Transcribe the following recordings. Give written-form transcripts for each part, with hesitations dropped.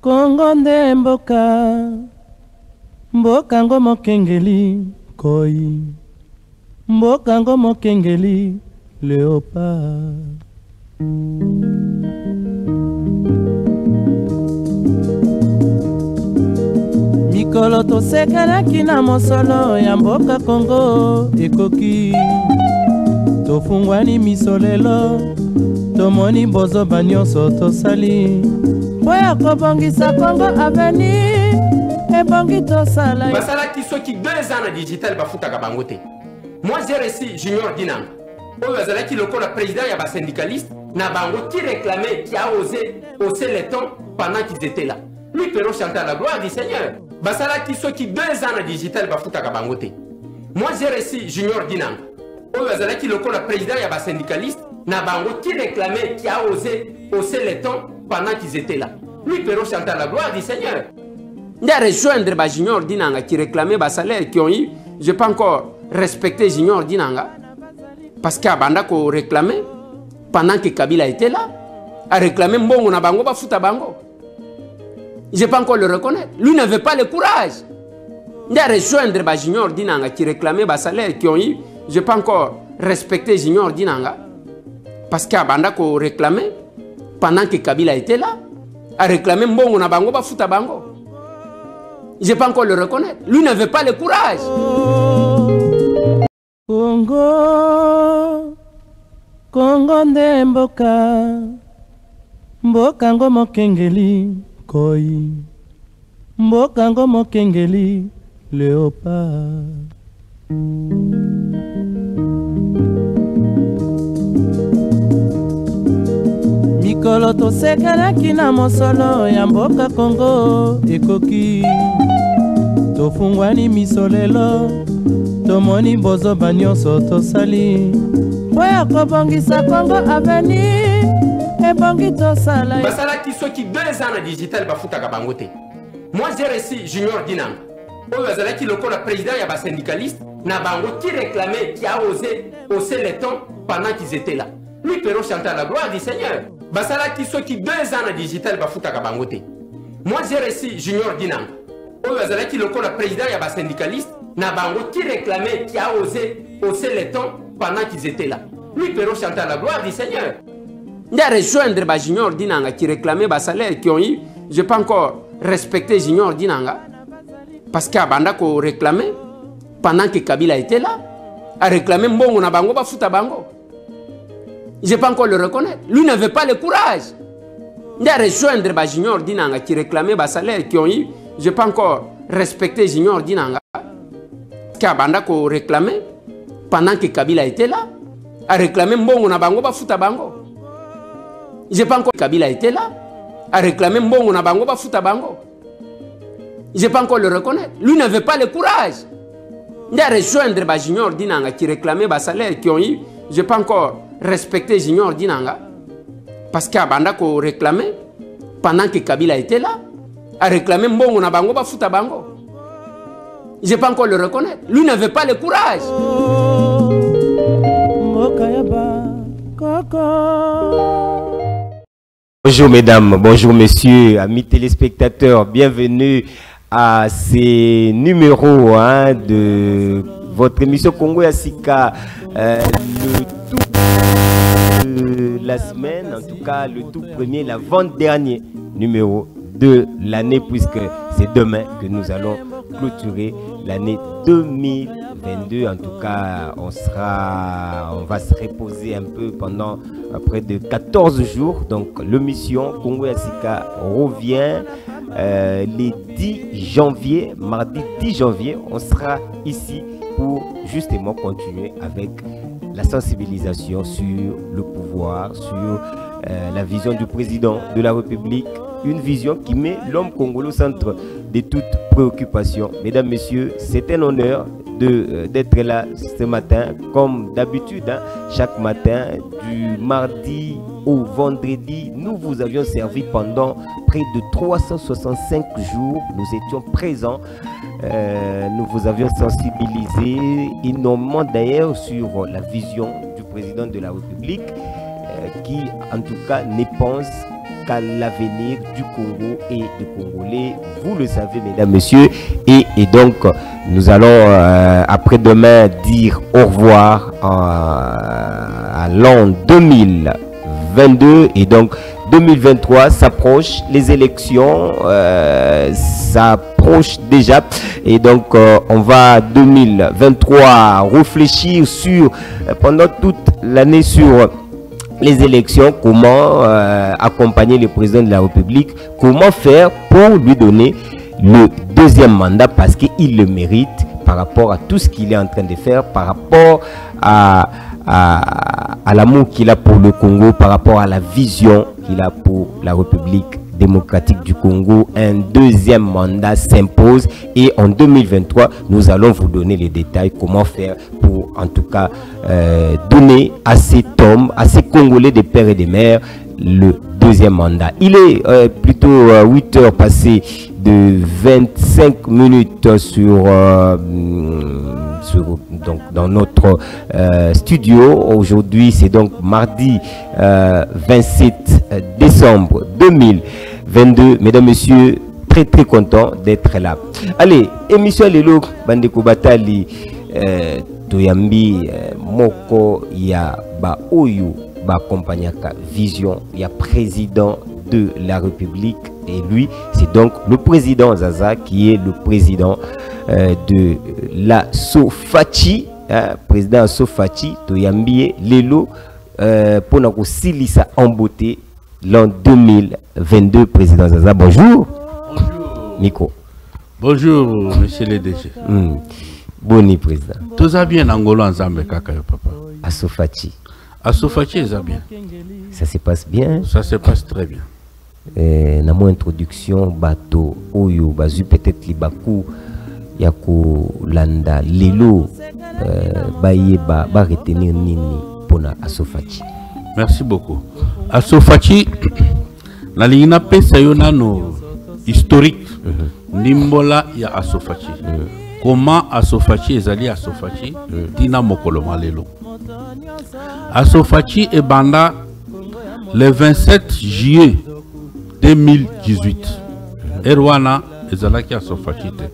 Kongo nde mboka, mboka ngo mokengeli koi, mboka ngo mokengeli léopard. Mikolo tosekelaki na mosolo ya mboka Kongo ekoki, tofungwani misolelo, tomoni bozoba nyonso tosali oya kobongisa Kongo avenir ebongi tosala basalaki soki 2 ans na digital bafutaka bango te. Moi j'ai reçu Junior Dinanga oyo azalaki lokola président ya basyndicaliste na bango qui réclamait, qui a osé hausser les tons pendant qu'ils étaient là. Lui Pero chantait la gloire du Seigneur. Basalaki soki 2 ans na digital bafutaka bango te. Moi j'ai reçu Junior Dinanga oyo azalaki lokola président ya basyndicaliste na bango qui réclamait, qui a osé hausser les tons pendant qu'ils étaient là. Lui Pero chantait la gloire du Seigneur. Il a rejoindre Junior Dinanga qui réclamait bas salaire qui ont eu, je n'ai pas encore respecté Junior Dinanga parce qu'il a réclamé pendant que Kabila était là, a réclamé Mbongo na bango bafuta bango. Je n'ai pas encore le reconnaître. Lui n'avait pas le courage. Il a rejoindre Junior Dinanga qui réclamait bas salaire qui ont eu, je n'ai pas encore respecté Junior Dinanga parce qu'il a réclamé pendant que Kabila était là, a réclamé Mbongo na bango bafuta bango. Je n'ai pas encore le reconnaître. Lui n'avait pas le courage. Congo, Congo nde mboka, mboka ngo mokengeli koi, mboka ngo mokengeli léopard. Mikolo tosekelaki na mosolo ya mboka Kongo ekoki, tofungwani misolelo, tomoni bozoba nyonso tosali oya kobongisa Kongo avenir ebongi tosala basalaki soki 2 ans na digital bafutaka bango te. Moi j'ai reçu Junior Dinanga oyo azalaki lokola président ya basyndicaliste na bango qui réclamait, qui a osé hausser les tons pendant qu'ils étaient là. Lui Pero chantait la gloire du Seigneur. Basalaki soki 2 ans na digital bafutaka bango te. Moi j'ai reçu Junior Dinanga oyo azalaki lokola président ya basyndicaliste na bango qui réclamait, qui a osé hausser les tons pendant qu'ils étaient là. Lui Pero chantait la gloire du Seigneur. Il a rejoindre Junior Dinanga qui réclamait bas salaire qui ont eu, je n'ai pas encore respecté Junior Dinanga parce qu'il a réclamé pendant que Kabila était là, a réclamé Mbongo na bango bafuta bango. Je n'ai pas encore le reconnaître. Lui n'avait pas le courage. Il a rejoindre Junior Dinanga qui réclamait bas salaire qui ont eu, je n'ai pas encore respecté Junior Dinanga qui a réclamé pendant que Kabila était là, a réclamé Mbongo na bango bafuta bango. Je n'ai pas encore Kabila était là, a réclamé Mbongo na bango bafuta bango. Je n'ai pas encore le reconnaître. Lui n'avait pas le courage. Il a rejoindre Junior Dinanga qui réclamait bas salaire qui ont eu, je n'ai pas encore respecté Junior Dinanga parce qu'il a réclamé pendant que Kabila était là, a réclamé Mbongo na bango bafuta bango. Je n'ai pas encore le reconnaître. Lui n'avait pas le courage. Bonjour mesdames, bonjour messieurs, amis téléspectateurs, bienvenue à ces numéros de votre émission Congo Yassika, le tout de la semaine, en tout cas le tout premier, l'avant-dernier numéro de l'année, puisque c'est demain que nous allons clôturer l'année 2022. En tout cas, on va se reposer un peu pendant près de 14 jours. Donc l'émission Congo Yassika revient les 10 janvier, mardi 10 janvier. On sera ici pour justement continuer avec la sensibilisation sur le pouvoir, sur la vision du président de la République, une vision qui met l'homme congolais au centre de toute préoccupation. Mesdames, Messieurs, c'est un honneur d'être là ce matin, comme d'habitude, chaque matin, du mardi au vendredi. Nous vous avions servi pendant près de 365 jours. Nous étions présents, nous vous avions sensibilisé énormément d'ailleurs sur la vision du président de la République, qui en tout cas ne pense qu'à l'avenir du Congo et des Congolais. Vous le savez, mesdames, messieurs. Et donc, nous allons après-demain dire au revoir à l'an 2022. Et donc, 2023 s'approche, les élections s'approchent déjà. Et donc, on va 2023 réfléchir sur, pendant toute l'année sur les élections, comment accompagner le président de la République, comment faire pour lui donner le deuxième mandat parce qu'il le mérite par rapport à tout ce qu'il est en train de faire, par rapport à l'amour qu'il a pour le Congo, par rapport à la vision qu'il a pour la République démocratique du Congo. Un deuxième mandat s'impose et en 2023, nous allons vous donner les détails, comment faire pour en tout cas donner à cet homme, à ces Congolais des pères et des mères, le deuxième mandat. Il est plutôt 8 heures passées de 25 minutes donc dans notre studio. Aujourd'hui, c'est donc mardi 27 décembre 2022. Mesdames, messieurs, très content d'être là. Allez, émission Lelo Bandeko Batali Toyambi Moko ya ba Oyo ba Kompanyaka Vision ya président de la République. Et lui, c'est donc le président Zaza qui est le président de la Sofachi, président Sofachi, Toyambi Lelo, pour nous silisa en beauté l'an 2022, président Zaza. Bonjour. Bonjour. Nico. Bonjour, monsieur le DG. Boni, président. Tout ça bien Angola ensemble, kakayo papa. À Sofachi. À Sofachi, ça bien. Ça se passe bien. Ça se passe très bien. Na mon introduction bateau oyo bazu peut-être libaku ya ko landa lelo baye ba retenir nini pona Asofachi. Merci beaucoup. Asofachi la lina pesa yo nano historique nimbola ya Asofachi. Comment Asofachi ezali Asofachi tina mokolo malelo. Asofachi e banda le 27 juillet 2018. Erwana ezalaki Asofachi te.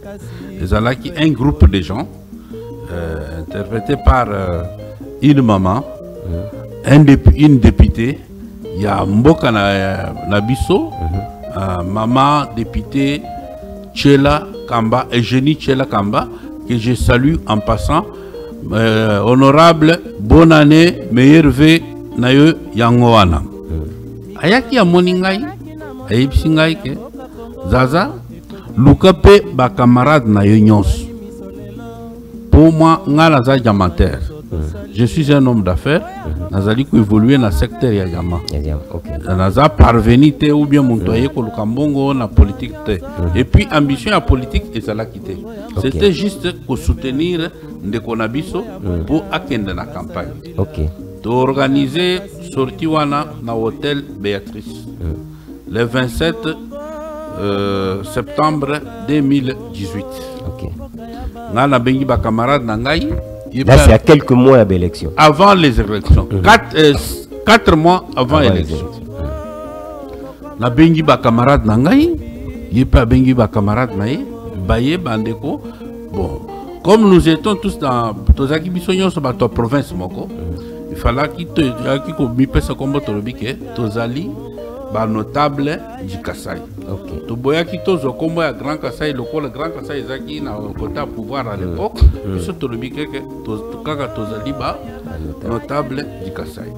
Ezalaki un groupe de gens interprété par une maman, une députée, il y a Mboka na biso, maman députée Tchela Kamba, Eugénie Tchela Kamba, que je salue en passant. Honorable, bonne année, meilleur vœu nayo yangoana. Ayaki ya moningai, ayipsingai ke Zaza, lukape ba camarade nayo nyons. Pour moi, ngala za diamantaire. Je suis un homme d'affaires. Nazali ko évoluer dans le secteur ya diamant. Naza parvenir ou bien montoyer ko lukambongo na politique te. Et puis ambition à politique et ça l'a quitté. C'était juste pour soutenir Ndekonabiso pour akende na campagne. De organiser sortie wana na hôtel Béatrice. Le 27 septembre 2018. Nana bengi ba camarade nangai. Là, c'est à quelques mois de l'élection. Avant les élections. 4 mois avant l'élection. La bengi ba camarade nangai. Yepa bengi ba camarade nae. Baye bandeko. Bon. Comme nous étions tous dans Tozaki Bisonyo sur la province moko. Il fallait qu'il mi pesa comme Tolobike. Tozali ba notable du Kassai. To boya ki tozo kombo ya Grand Kassai, le Grand Kassai ezaki na côté pouvoir à l'époque. Biso Tolobike ke to kaka tozali ba notable du Kassai.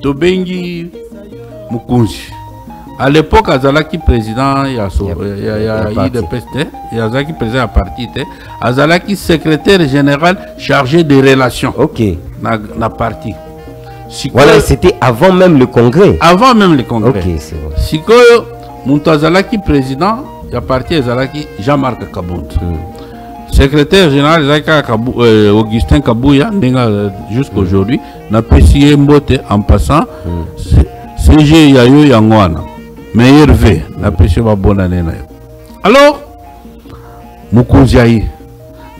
To bengi Mukunzi. À l'époque, Azalaki président ya IDPST, Azalaki président à parti, Azalaki secrétaire général chargé des relations. Na parti. Voilà, c'était avant même le congrès. Avant même le congrès. Ok, c'est bon. Sikoyo, Moutazalaki président, ya parti Azalaki Jean-Marc Kabound. Secrétaire général Augustin Kabouya, jusqu'à aujourd'hui, n'a pas signé Mbote en passant. CG Yayo Yangwana. Meilleur vœu, la pêche va bonne année. Alors, Mukunziaï,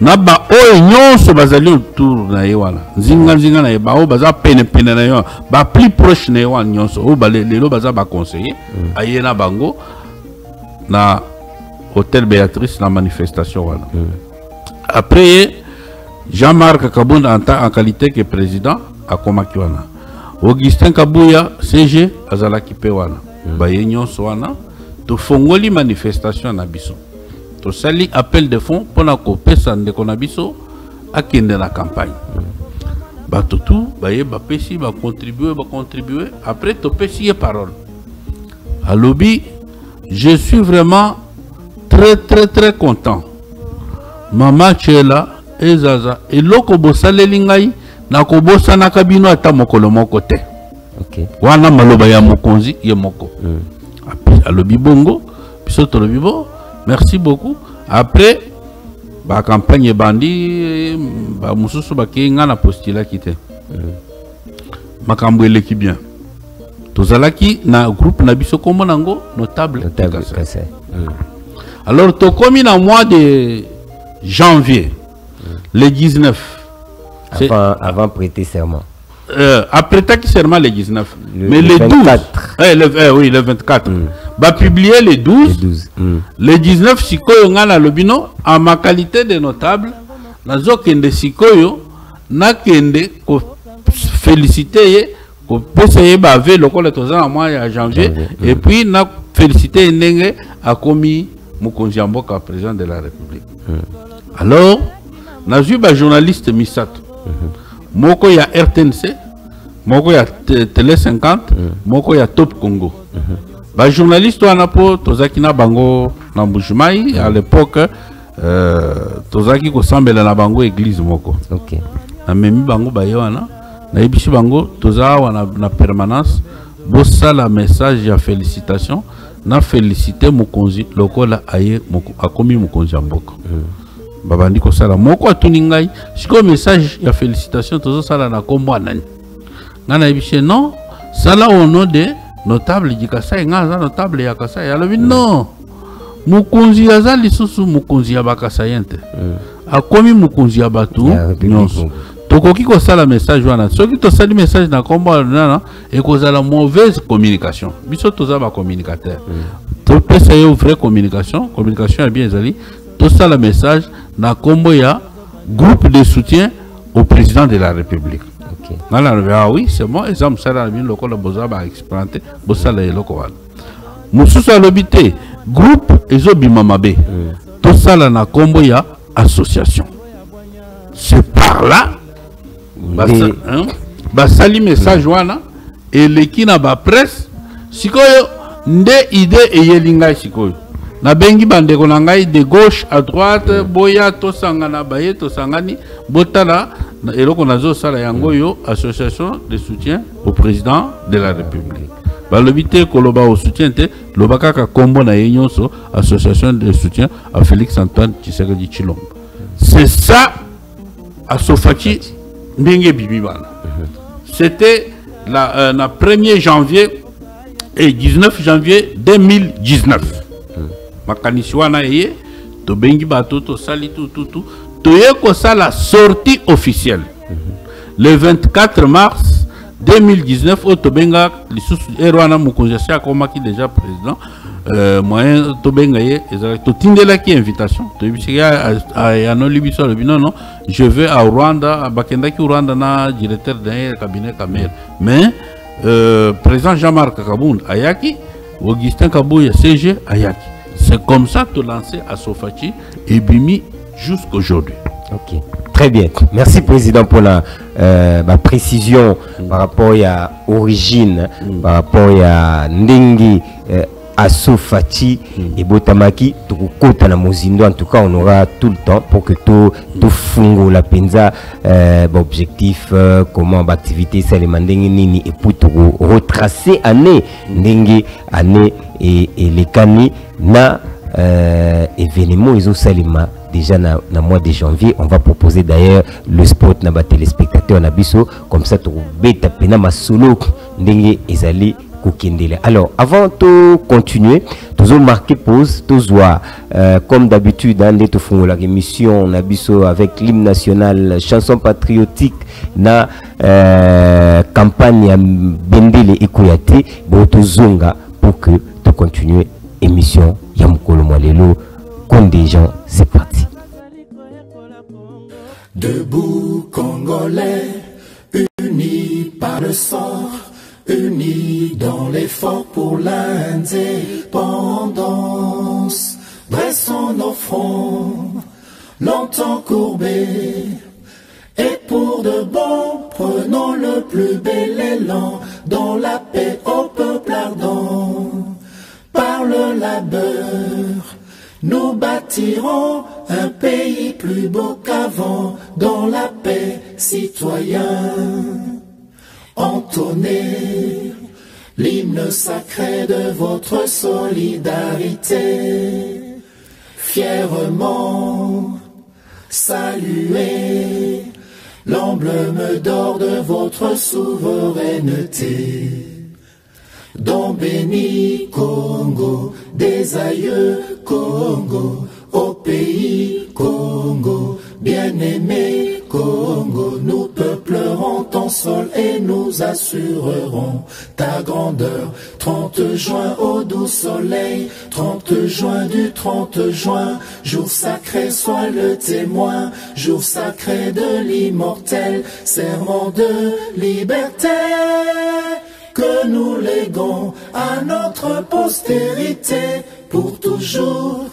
na ba o nyonso bazali autour na ye wana nzinga na ye ba o baza pene na yo ba plus proche na ye wana nyonso o ba lelo baza ba conseiller aye na bango na hôtel Béatrice la manifestation wana. Après Jean-Marc Kabound en qualité que président à Komakiwana. Augustin Kabouya CG azalaki pe wana. Ba ye nyonso wana to fongoli manifestation na biso. To sali appel de fonds pour la kopesa ndeko na biso akende na campagne. Ba tout ba ye ba pesi ba contribuer après to pesi parole. À lobby, je suis vraiment très content. Mama Chela ezaza eloko bosaleli ngai na kobosa na kabino ata mokolo moko te. OK. Wana maloba ya mokonzi ye moko. A lobby bongo biso to lobby bo. Merci beaucoup. Après, la campagne bandi, ba mususu ba kinga na postila kite. Makambo eleki bien. Tozalaki na groupe na biso kombo nango notable Kasai. Alors to komi na mois de janvier, le 19. Avant prêter serment. Après qui serment le 19. Mais le 24. 12. Oui, le 24. Va publier les 12. Le 19, Sikoyo ngana lobino, en ma qualité de notable, nazo kende Sikoyo, na kende ko féliciter, ko posaye bave lokole tozana mois de janvier, et puis na féliciter ndenge a commis Mokonzi Mboka président de la République. Alors, nazu ba journaliste Misato. Moko ya RTNC, moko ya Télé 50, moko ya Top Congo. Ba journaliste wana po tozaki na bango na Mbujimayi à l'époque tozaki ko sambela na bango église moko. OK. Na memi bango ba wana na yebisi bango toza wana na permanence bossa la message ya félicitations na féliciter mokonzi lokola aye akomi mokonzi Mboka. Babandi ko sala moko atuni ngai siko message ya félicitations tozo sala na kombo nani. Ngana yebisi non sala au nom de notable du Kasai, notable ya Kasai. Alors non, mukunzi aza lisusu mukunzi ya bakasayente. Akomi mukunzi ya batu nyonso. Tokoki ko sala message wana. Soki to sali message na kombo nana e ko la mauvaise communication. Biso toza ba communicateur. To pesa yo vraie communication est bien zali. To sala message na kombo ya groupe de soutien au président de la République. Ah oui, c'est bon, exemple ça la mine local boza ba explanter bossa la loko wana. Mususu alobité groupe ezobima mabe. To sala na kombo ya association. C'est par là ba sali message wana et leki na ba presse sikoyo nde idée eyelinga sikoyo. Na bengi bandeko na ngai de gauche à droite boya to sangana baye to sangani botala eloko nazo sala yango yo association de soutien au président de la République. Balobité koloba au soutien te lobaka ka kombo na yenyonso association de soutien à Félix Antoine Tshisekedi Tshilombo. C'est ça à Sofaki ndenge bibibana. C'était la 1er janvier et 19 janvier 2019. Makanisi wana eye to bengi bato to sali tout toye ko ça la sortie officielle le 24 mars 2019 au Tobenga lisusu erwana mukonzi sia komaki déjà président moyen Tobenga ye to tindela ki invitation to bisiya ya no libiso le bino non je vais à Rwanda bakenda ki Rwanda na directeur d'un cabinet Kamer mais président Jean-Marc Kabound ayaki Augustin Kabouya CG ayaki. C'est comme ça que tu lancé à Sofachi et Bimi jusqu'aujourd'hui. Ok, très bien. Merci Président pour la précision par rapport à l'origine, par rapport à Ndingi à Sofachi et Botamaki. En tout cas, on aura tout le temps pour que tout fungo la penza objectif, comment l'activité ça les mandingi nini et pour retracer année Ndingi année et les cani na événement ils ont salima déjà na mois de janvier. On va proposer d'ailleurs le spot na ba téléspectateurs na biso comme ça to beta pena masolo ndenge ezali kokendele. Alors, avant de continuer, nous avons marqué pause, comme d'habitude, dans la émission, on a biso avec l'hymne national, chanson patriotique, na campagne Bendele et Koyate, Botozonga, pour que tu continues émission Yamukolo Mwalelo, comme des gens, c'est parti. Debout Congolais, unis par le sang, unis dans l'effort pour l'indépendance. Dressons nos fronts, longtemps courbés, et pour de bon, prenons le plus bel élan, dans la paix au peuple ardent. Par le labeur, nous bâtirons un pays plus beau qu'avant, dans la paix, citoyens. Entonnez l'hymne sacré de votre solidarité. Fièrement saluez l'emblème d'or de votre souveraineté. Don béni Congo, des aïeux Congo, au pays Congo, bien-aimé Congo, nous peuplerons ton sol et nous assurerons ta grandeur. 30 juin au doux soleil, 30 juin du 30 juin, jour sacré sois le témoin, jour sacré de l'immortel, serment de liberté que nous léguons à notre postérité pour toujours.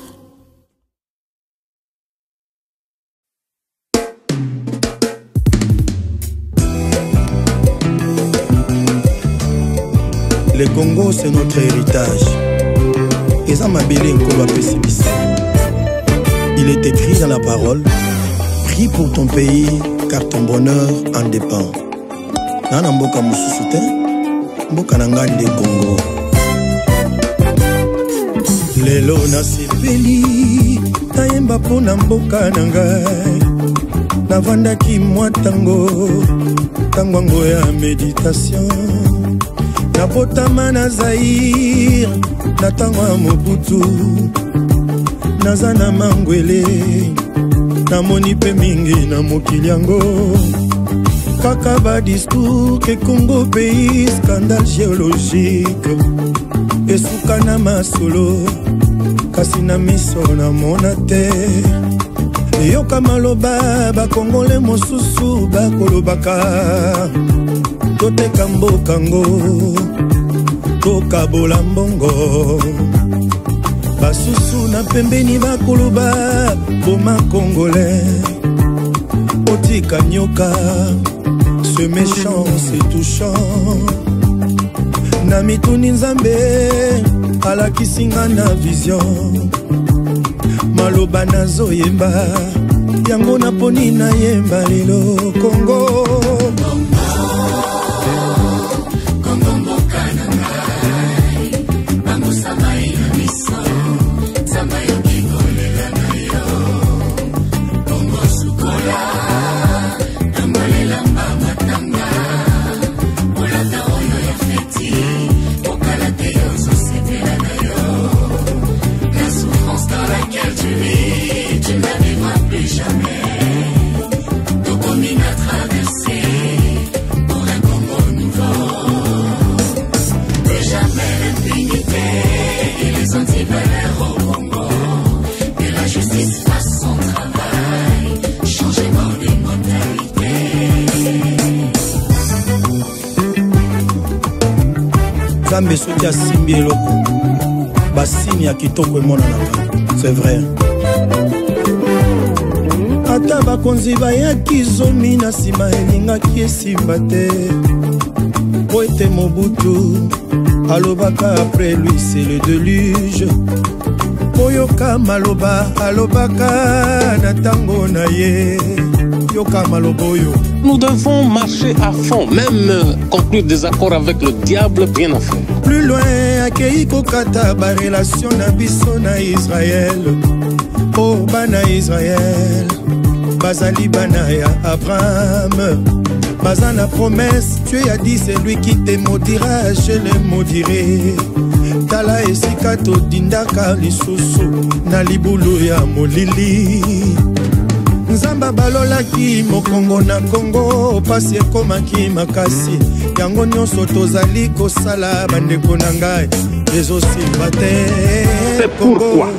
Le Congo, c'est notre héritage. Il est écrit dans la parole: prie pour ton pays, car ton bonheur en dépend. Nana mboka mususu te, mboka nangani de Congo. Lelo na sepeli, tayemba pona mboka nangai. Navandaki mwa tango, tango ya méditation. Nabotama na Zaïre, na tango ya Mobutu. Naza na mangwele, na moni pe mingi na mokili yango. Kaka ba discours que Congo pays scandale géologique. Esuka na masolo, kasi na miso na monate. Yoka maloba ba Congolais mosusu ba kolobaka. Toteka mbokango, toka bolambongo. Basusu na pembeni ba koloba boma Congolais. Otika nyoka, ce méchant, c'est touchant. Namituni nzambe, ala kisinga na vision. Maloba na zoyemba, yango na poni na yemba lelo Congo. Zambe soki asimbi eloko basini ya kitoko emonanaka, c'est vrai. Ata bakonzi bayaki zomi na nsima elingaki esimba te. Po ete Mobutu alobaka après lui c'est le déluge. Poyoka maloba alobaka na tango na ye. Yoka maloboyo. Nous devons marcher à fond, même conclure des accords avec le diable, bien à faire. Plus loin, accueilli kokata ba relation na biso na Israël. Oh bana Israël, bazali bana ya Abraham. Bazana promesse, tu as dit c'est lui qui te maudira, je le maudirai. Tala esika to dindaka lisusu na libulu ya molili. Nzamba balolaki mokongo na Kongo pasi ekomaki makasi. Yango nyonso tozali kosala bandeko na ngai ezosimba te. C'est pourquoi,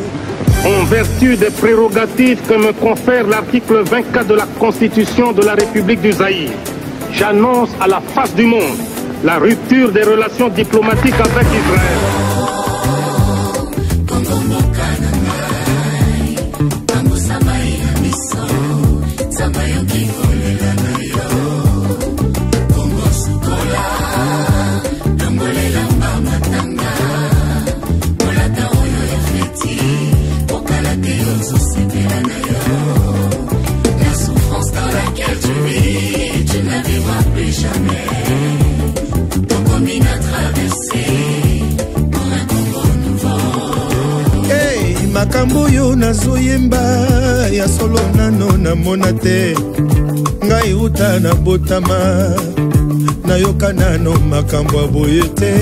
en vertu des prérogatives que me confère l'article 24 de la Constitution de la République du Zaïre, j'annonce à la face du monde la rupture des relations diplomatiques avec Israël. La souffrance dans laquelle tu vis, tu ne la vivras plus jamais. Ton combine a traversé pour un Congo nouveau. Hey, makambo yo nazoyemba ya solo nano na monate. Ngai uta na botama nayoka nano makambo boyete.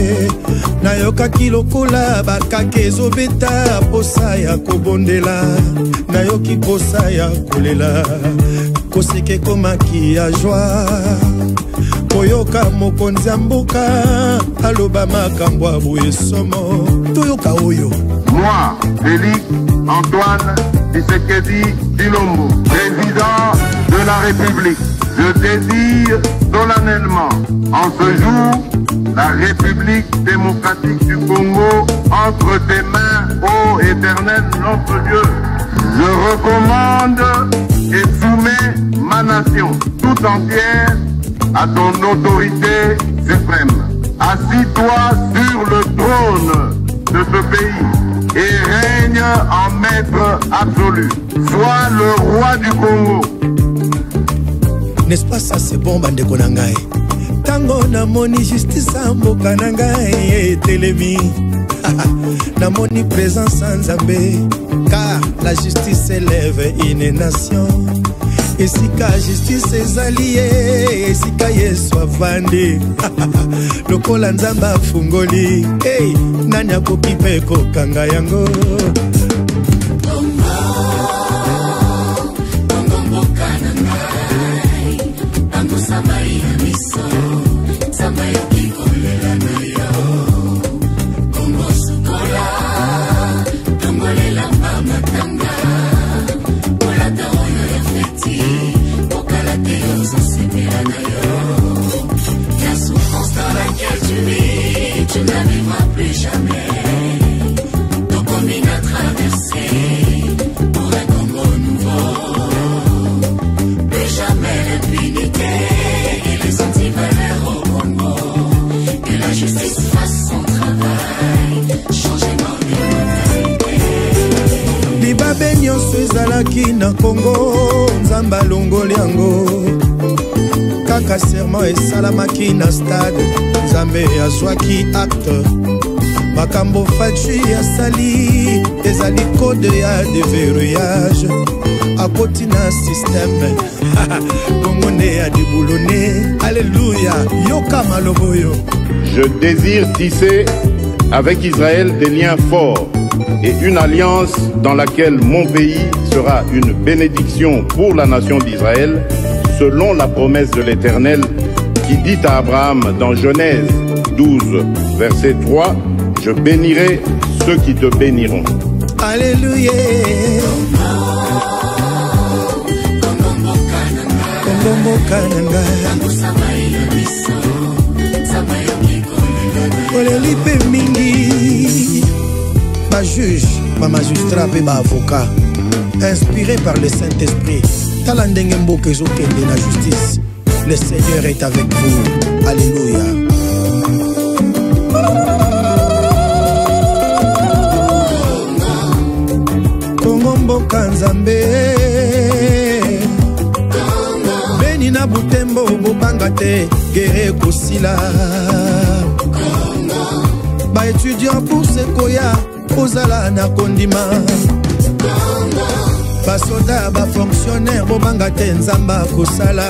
Nayoka kilokola bakake ezobeta posa ya kobondela. Nayoki posa ya kolela koseke komaki ya joie. Koyoka mokonzi mboka aloba makambo aboye somo. Toyoka oyo. Moi, Félix Antoine Tshisekedi Tshilombo, président de la République, je désire solennellement en ce jour la République démocratique du Congo entre tes mains, ô Éternel notre Dieu. Je recommande et soumets ma nation tout entière à ton autorité suprême. Assis-toi sur le trône de ce pays et règne en maître absolu. Sois le roi du Congo. N'est-ce pas ça c'est bon bandeko na ngai? Tango na moni justice mboka na ngai etelemi. Na moni présence Nzambe, car la justice élève une nation. Esika justice ezalié, esika Yesu avandi. Lokola Nzamba fungoli, hey, nani akoki pe kokanga yango? La souffrance dans laquelle tu vis, tu ne la vivras plus jamais. Ton combine a traversé pour un Congo nouveau. Plus jamais l'impunité et les antivaleurs au Congo. Que la justice fasse son travail, changement de mentalité. Libabe nyonso ezalaki na Congo, Nzamba longoli yango. Kaka serment esalamaki na stade, Nzambe azwaki acte. Makambo fachi asali, ezali code ya déverrouillage. Akoti na système, Congo ne a déboulonné. Alléluia, yoka maloboyo. Je désire tisser avec Israël des liens forts et une alliance dans laquelle mon pays sera une bénédiction pour la nation d'Israël, selon la promesse de l'Éternel qui dit à Abraham dans Genèse 12, verset 3, « Je bénirai ceux qui te béniront. » Alléluia. Olelipe mingi. Ma juge, ma magistrat et ma avocat, inspiré par le Saint-Esprit. Talandenge mboka ezokende na justice. Le Seigneur est avec vous. Alléluia. Congo mboka Nzambe. Beni na Butembo bobanga te guerre kosila. Ba étudiant pour sekoya ozala na kondima. basoda bafonctionnaire bobanga te nzamba kosala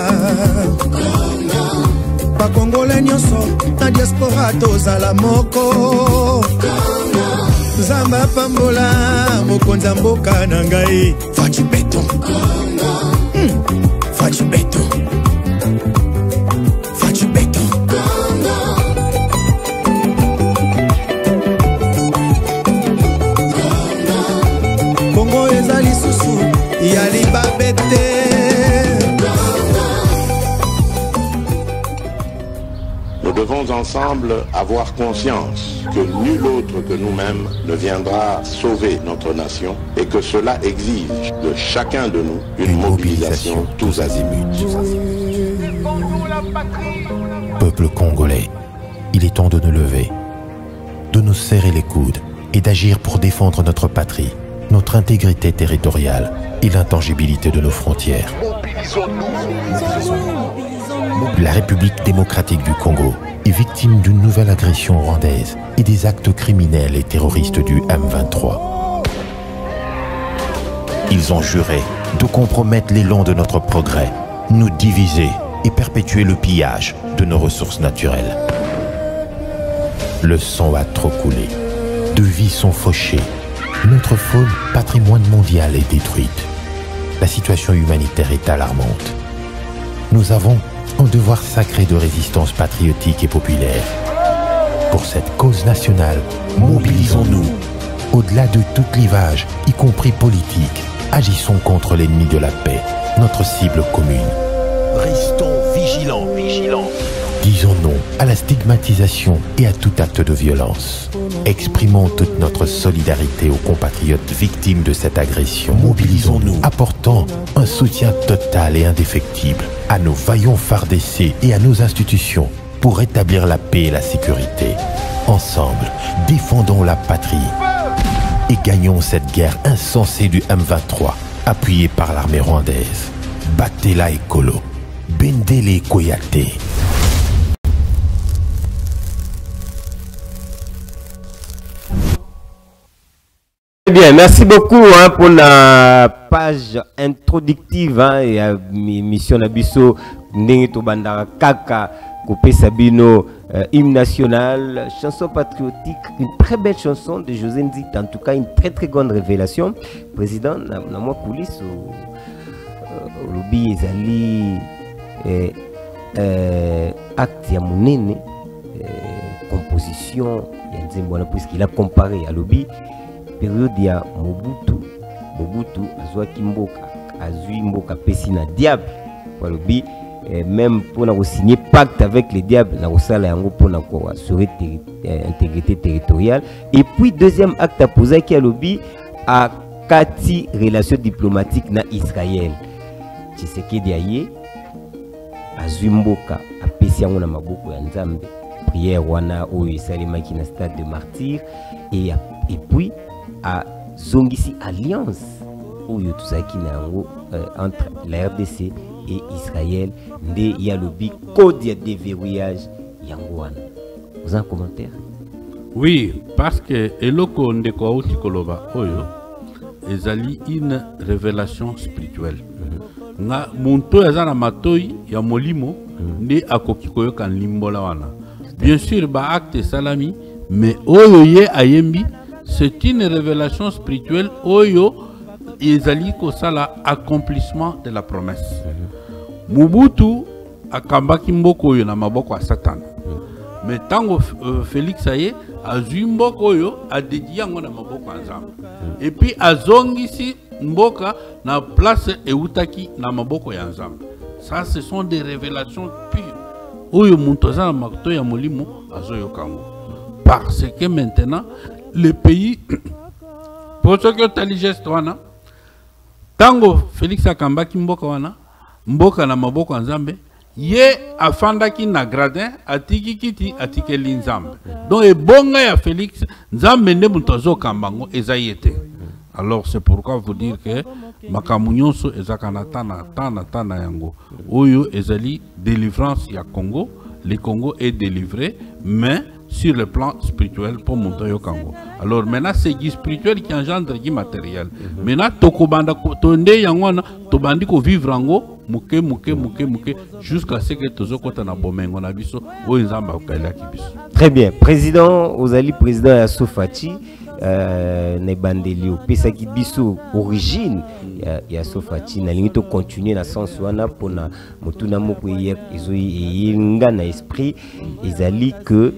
bakongole nyonso na diaspora tozala moko nzamba pambola mokonza mboka na ngai Fachi Beton Fachi Beton Fachi Beton Congo ezali susu yali babete. Nous devons ensemble avoir conscience que nul autre que nous-mêmes ne viendra sauver notre nation et que cela exige de chacun de nous une mobilisation tous azimuts. Peuple congolais, il est temps de nous lever, de nous serrer les coudes et d'agir pour défendre notre patrie, notre intégrité territoriale et l'intangibilité de nos frontières. La République démocratique du Congo est victime d'une nouvelle agression rwandaise et des actes criminels et terroristes du M23. Ils ont juré de compromettre l'élan de notre progrès, nous diviser et perpétuer le pillage de nos ressources naturelles. Le sang a trop coulé, de vies sont fauchées, notre faune, patrimoine mondial, est détruite. La situation humanitaire est alarmante. Nous avons un devoir sacré de résistance patriotique et populaire. Pour cette cause nationale, mobilisons-nous. Au-delà de tout clivage, y compris politique, agissons contre l'ennemi de la paix, notre cible commune. Restons vigilants, Disons non à la stigmatisation et à tout acte de violence. Exprimons toute notre solidarité aux compatriotes victimes de cette agression. Mobilisons-nous, apportant un soutien total et indéfectible à nos vaillants FARDC et à nos institutions pour rétablir la paix et la sécurité. Ensemble, défendons la patrie et gagnons cette guerre insensée du M23, appuyée par l'armée rwandaise. Battez-la Ekolo, Bendele Koyate. Bien, merci beaucoup pour la page introductive et mission Nabiso Nengeto Bandara Kaka Coupé Sabino, hymne national, chanson patriotique, une très belle chanson de José Nzit, en tout cas une très grande révélation. Président, dans moi coulisses au lobby Ezali acte ya monene composition ya Nzembwana puisqu'il a comparé à lobby période ya Mobutu azwaki mboka azui mboka pesi na diable pour lobby même pour signer pacte avec les diables na osala yango pour assurer intégrité territoriale. Et puis deuxième acte à poser qui a lobby à kati relation diplomatique na Israël. Tshisekedi aye azui mboka apesi yango na maboko ya Nzambe, prière wana oyo esalemaki na stade de martyr et puis à zongisi alliance oyo tuzaki na yango entre la RDC et Israël nde ya lobby code ya déverrouillage yango wana. Vous avez un commentaire? Oui, parce que eloko ndeko auti koloba oyo ezali une révélation spirituelle. Nga muntu azana matoi ya molimo nde akoki koyoka limbola wana. Bien sûr ba acte salami, mais oyo ye ayembi c'est une révélation spirituelle oyo ezali kosala accomplissement de la promesse. Mobutu akambaki mboko oyo na maboko ya Satan. Mais tango Félix aye azui mboko oyo adedi yango na maboko ya Nzambe. Et puis azongisi mboka na place eutaki na maboko ya Nzambe. Ça ce sont des révélations pures. Oyo muntu aza na makoto ya molimo azoyoka ngo. Parce que maintenant le pays pour ce que tali geste wana tango Félix akambaki mboka wana mboka na maboko ya Nzambe ye afandaki na gradin atiki kiti atikeli Nzambe. Donc ebonga ya Félix Nzambe nde mutu azokambango ezayete. Alors c'est pourquoi vous dire que makambo nyonso ezaka na tana yango oyo ezali délivrance ya Congo. Le Congo est délivré, mais sur le plan spirituel pour monter au Congo. Alors maintenant, c'est le spirituel qui engendre le matériel. Maintenant, tokobanda tonde yangwana tobandi ko vivre ango muke jusqu'à ce que tozo kota na bomengo na biso o nzamba okala ki biso. Très bien. Président, Ozali président ya Sofati na bandeli opesaki biso origine ya Sofati na lingi to continuer na sens wana pona motuna moko ezoyinga na esprit ezali que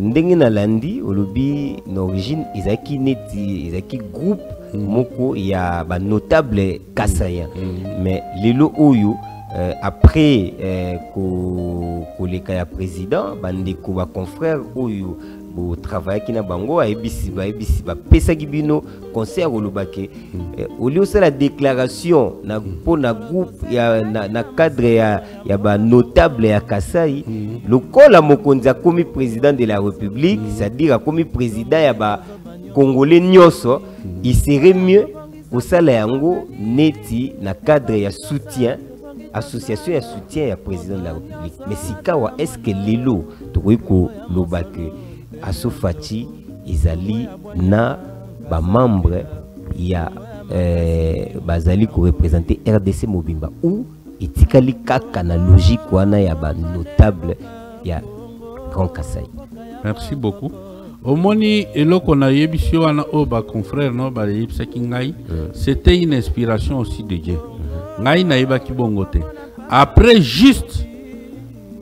ndenge na landi olobi na origine ezaki neti ezaki groupe moko ya ba notable kasaya mais lelo oyo après koleka ya président bandeko ba confrère oyo bo travail qui na bango ebisi ba pesa gibino concert olobake olio c'est la déclaration na pona groupe ya na cadre ya ba notable ya Kasai lokola mokonzi a komi président de la République c'est-à-dire a komi président ya ba congolais nyonso il serait mieux au sala yango neti na cadre ya soutien association ya soutien ya président de la République mais sikawa est-ce que lelo tokoiko lobake Asofati ezali na ba membre ya bazali ko représenter RDC Mobimba ou etikali kaka na logique wana ya ba notable ya Grand Kasai. Merci beaucoup. Omoni eloko na yebisi wana o ba confrère no ba yebisaki ngai c'était une inspiration aussi de Dieu. Ngai na yebaki bongo te. Après juste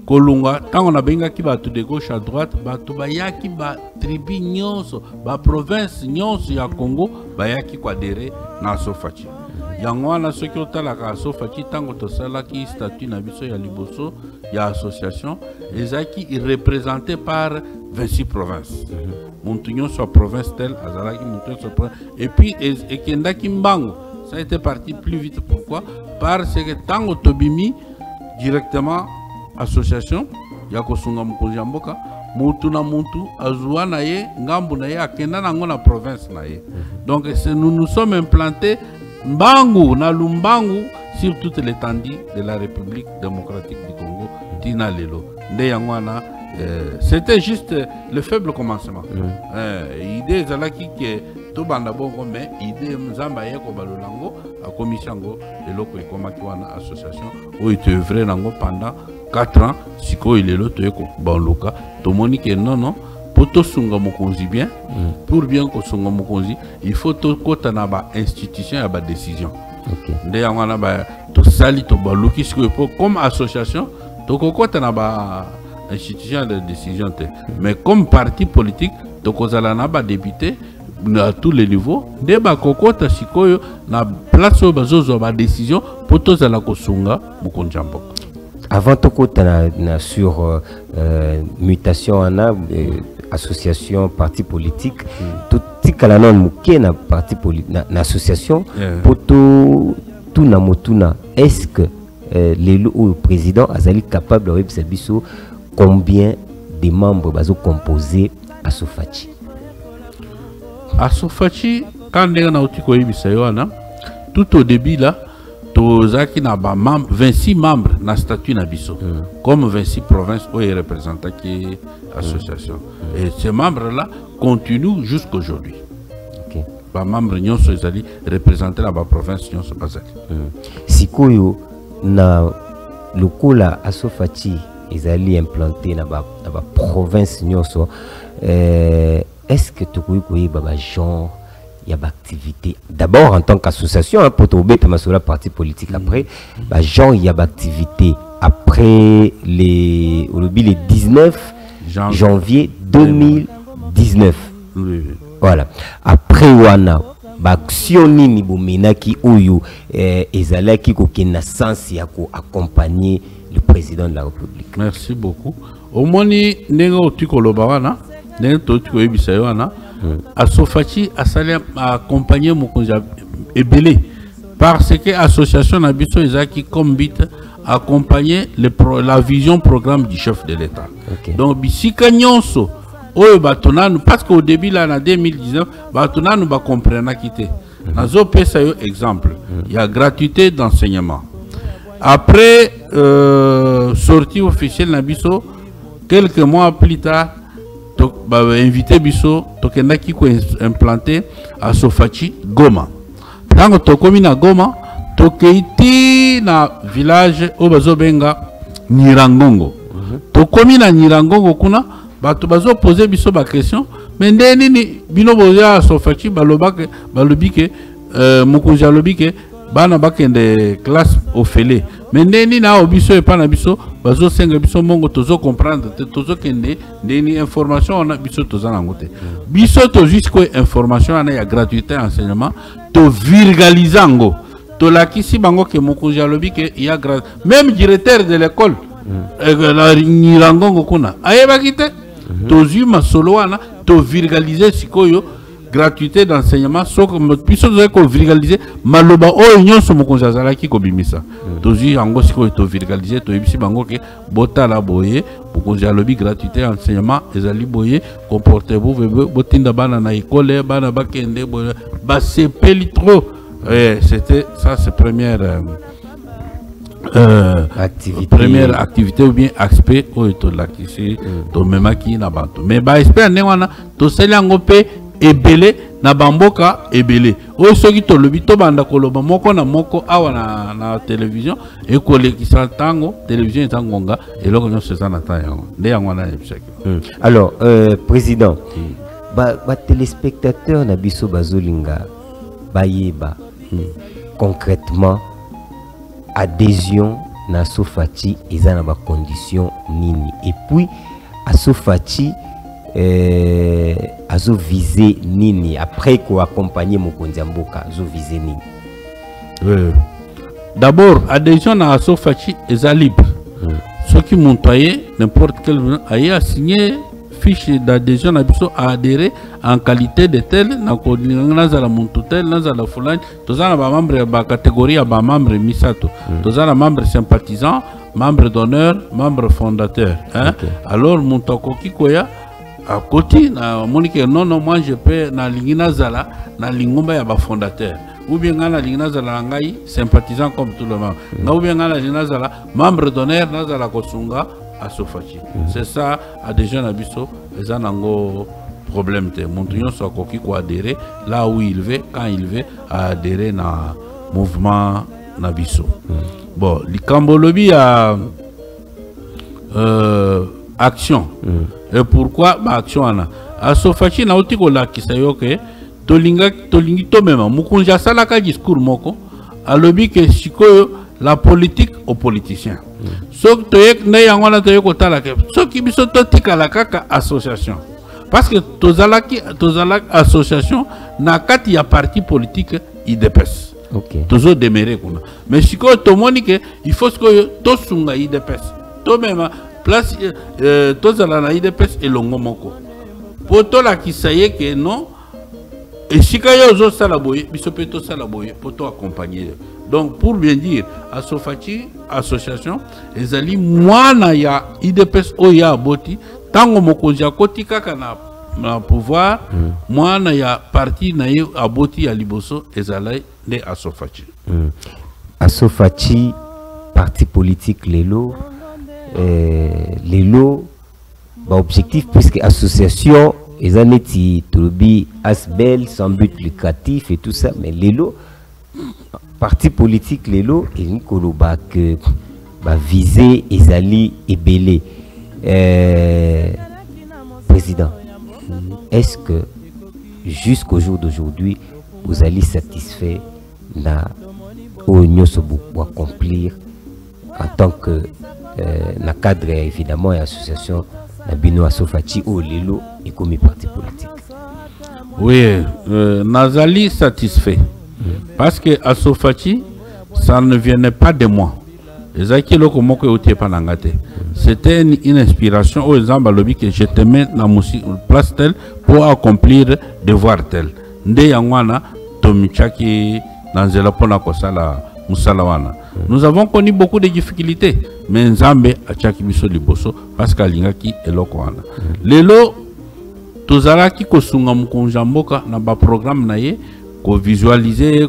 Kolunga, quand on a benga ki batu de gauche à droite, batu bayaki ba tribu nyonso, ba province nyonso ya Congo, bayaki kwa dere na Asofati. Yango wana soki otalaka Asofati tango tosalaki statut na biso ya liboso ya association, ezaki représenté par 26 provinces. Muntu nyonso province tel, azalaki muntu nyonso province. Et puis ekendaki mbango, ça a été parti plus vite. Pourquoi? Parce que tango tobimi directement association ya kosunga mukonzi mboka mutu na mutu azwa na ye ngambu na ye akenda nango na province na ye. Donc nous nous sommes implantés mbangu na lumbangu sur toute l'étendue de la République démocratique du Congo tina lelo nde yango wana c'était juste le faible commencement. Idée ezalaki ke to banda bongo mais idée mzamba ye ko balolango a commission ngo eloko ekomaki wana association o était vrai nango pendant 4 ans, siko il est là, tu es bon loka. Tomoni que non, pour tout sunga mokonzi bien, pour bien que sunga mokonzi, il faut tout côté na ba institution et ba décision. D'ailleurs on a ba to sali to ba loki siko comme association, to côté na ba institution de décision te. Mais comme parti politique, to kozala na ba député à tous les niveaux, de ba kokota siko na place au bazozo ba décision pour tout zala ko sunga mokonzi mboka. Avant tout sur mutation association parti politique tout tikala non muke na parti politique na association poto tuna motuna est-ce que le président azali capable de savoir combien de membres bazo composé à Asofati? Asofati quand on a otiko yebisa wana tout au début là tozaki na ba 26 membres na statut na biso comme 26 provinces où il représente qui association et ces membres là continuent jusqu'aujourd'hui. Ba membres nyonso ezali représenter la ba province nyonso bazali. Sikoyo na lokola Asofati ezali implanté na ba province nyonso est-ce que tu koyi ba genre il y a d'activité d'abord en tant qu'association pour trouver sur la partie politique après genre il y a d'activité après les 19 janvier 2019 voilà après wana action nini bomenaki oyo ezalaki kokena sens ya ko accompagner le président de la République. Merci beaucoup. Au moni ndenge otikoloba wana ndenge totiko yebisa wana Asofati a accompagné mokonzi ebele parce que l'association na biso ezaki comme but accompagner la vision programme du chef de l'État. Donc bisika nyonso oyo batonanu parce qu'au début là en 2019 batonanu ba comprendre kité. Nazo pesa yo exemple, il y a gratuité d'enseignement. Après sortie officielle na biso quelques mois plus tard invité biso tokendaki ko implanté à Sofachi Goma. Tango tokomi na Goma tokeiti na village o bazobenga Nirangongo. Tokomi na Nirangongo kuna bato bazo poser biso ba question mais ndeni ni bino boya Sofachi balobike mokonzi alobike bana bakende classe ofele mais ndeni na obiso e pana biso bazo senga biso mongo tozo comprendre tozo kende ndeni information on a biso toza na ngote biso to jusqu'o information ana ya gratuité enseignement to virgalizango to lakisi bango ke mokonzi alobike ya même directeur de l'école la Nirangongo kuna ayeba kite to zuma solo wana to virgaliser sikoyo gratuité d'enseignement sauf que puisque nous avons virgalisé maloba o union so mokonzi azalaki ko bimisa tozi yango siko to virgaliser to ebisi bango ke bota la boye mokonzi alobi gratuité enseignement ezali boye comportez-vous botinda bana na école bana bakende ba sepeli trop c'était ça c'est première activité ou bien aspect o to lakisi to memaki na bato mais ba espère ne wana to selango pe ebele na bamboka ebele o soki to lobi to banda koloba moko na moko awa na télévision e kolekisa tango télévision etangonga eloko nyonso eza na temps yango nde yango wana ebisaki. Alors président ba téléspectateur na biso bazolinga bayeba concrètement adhésion na Sofachi eza na ba condition nini et puis à Sofachi azo viser nini après ko accompagner mokonzi mboka azo viser nini. D'abord adhésion na Sofachi est libre. Ceux qui m'ont n'importe quel a signé fiche d'adhésion na biso a adhéré en qualité de tel na ko nazala muntu tel nazala fulani tozana ba membre ba catégorie ba membre misato tozana membre sympathisant membre d'honneur membre fondateur hein? Okay. Alors muntu akoki koya à côté na monique non moi je peux na lingina zala na lingomba ya ba fondateur ou bien na lingina zala ngai sympathisant comme tout le monde ou bien na lingina zala membre d'honneur na zala kosunga à Sofachi c'est ça à des jeunes abisso les anango problème te mon tuyon so koki ko adhérer là où il veut quand il veut à adhérer na mouvement na biso bon likambolobi à action. Et pourquoi action ana a Sofachi na otiko la kisayo ke tolingi to même mukunja salaka discours moko alobi ke sikoyo la politique aux politiciens sok toyek na yango na toyeko tala ke soki biso totika la kaka association parce que tozalaki association na kati ya parti politique IDPS. OK tozo demeurer kuna mais sikoyo to monike il faut que to sunga IDPS to même place tozala na IDPS elongo moko poto la kisaye ke non et sika yo zo sala boye biso pe to sala boye poto accompagner donc pour bien dire à Sofachi association ezali mwana ya IDPS oya boti tango mokonzi akoti kaka na pouvoir mwana ya parti na ye aboti ya liboso ezalai de à Sofachi à Sofachi parti politique lelo objectif puisque association les années Tobi Asbel sans but lucratif et tout ça mais lelo parti politique lelo et Nikoloba que va viser Ezali Ebele président est-ce que jusqu'au jour d'aujourd'hui vous allez satisfait na Oignon pour accomplir en tant que na cadre évidemment et association na bino à Sofachi ou lelo et comme parti politique. Oui, nazali satisfait parce que à Sofachi ça ne venait pas de moi. C'était une inspiration aux Zambalobi que je te mets dans la place telle pour accomplir devoir tel. Nde yangwana tomichaki dans la pona kosala musalawana. Nous avons connu beaucoup de difficultés, mais Nzambe a chaki biso liboso parce qu'alingaki eloko wana. Lelo tozalaki kosunga mukonjamboka na ba programme na ye visualiser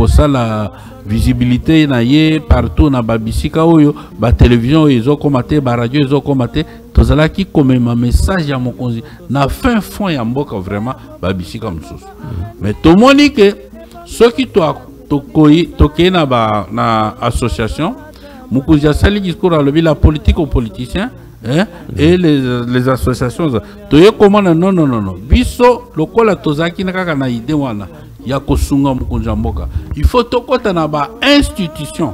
ça la visibilité na ye partout na babisika oyo ba télévision ezo komate ba radio ezo komate tozala ki comme ma message ya mokonzi na fin fond ya mboka vraiment babisika mususu mais to moni que ceux qui toke na association mokonzi asali discours à la politique aux politiciens hein, et les associations toye comment non biso lokola tozaki na kaka na idée wana ya kosunga mokonzi mboka il faut tokota na ba institution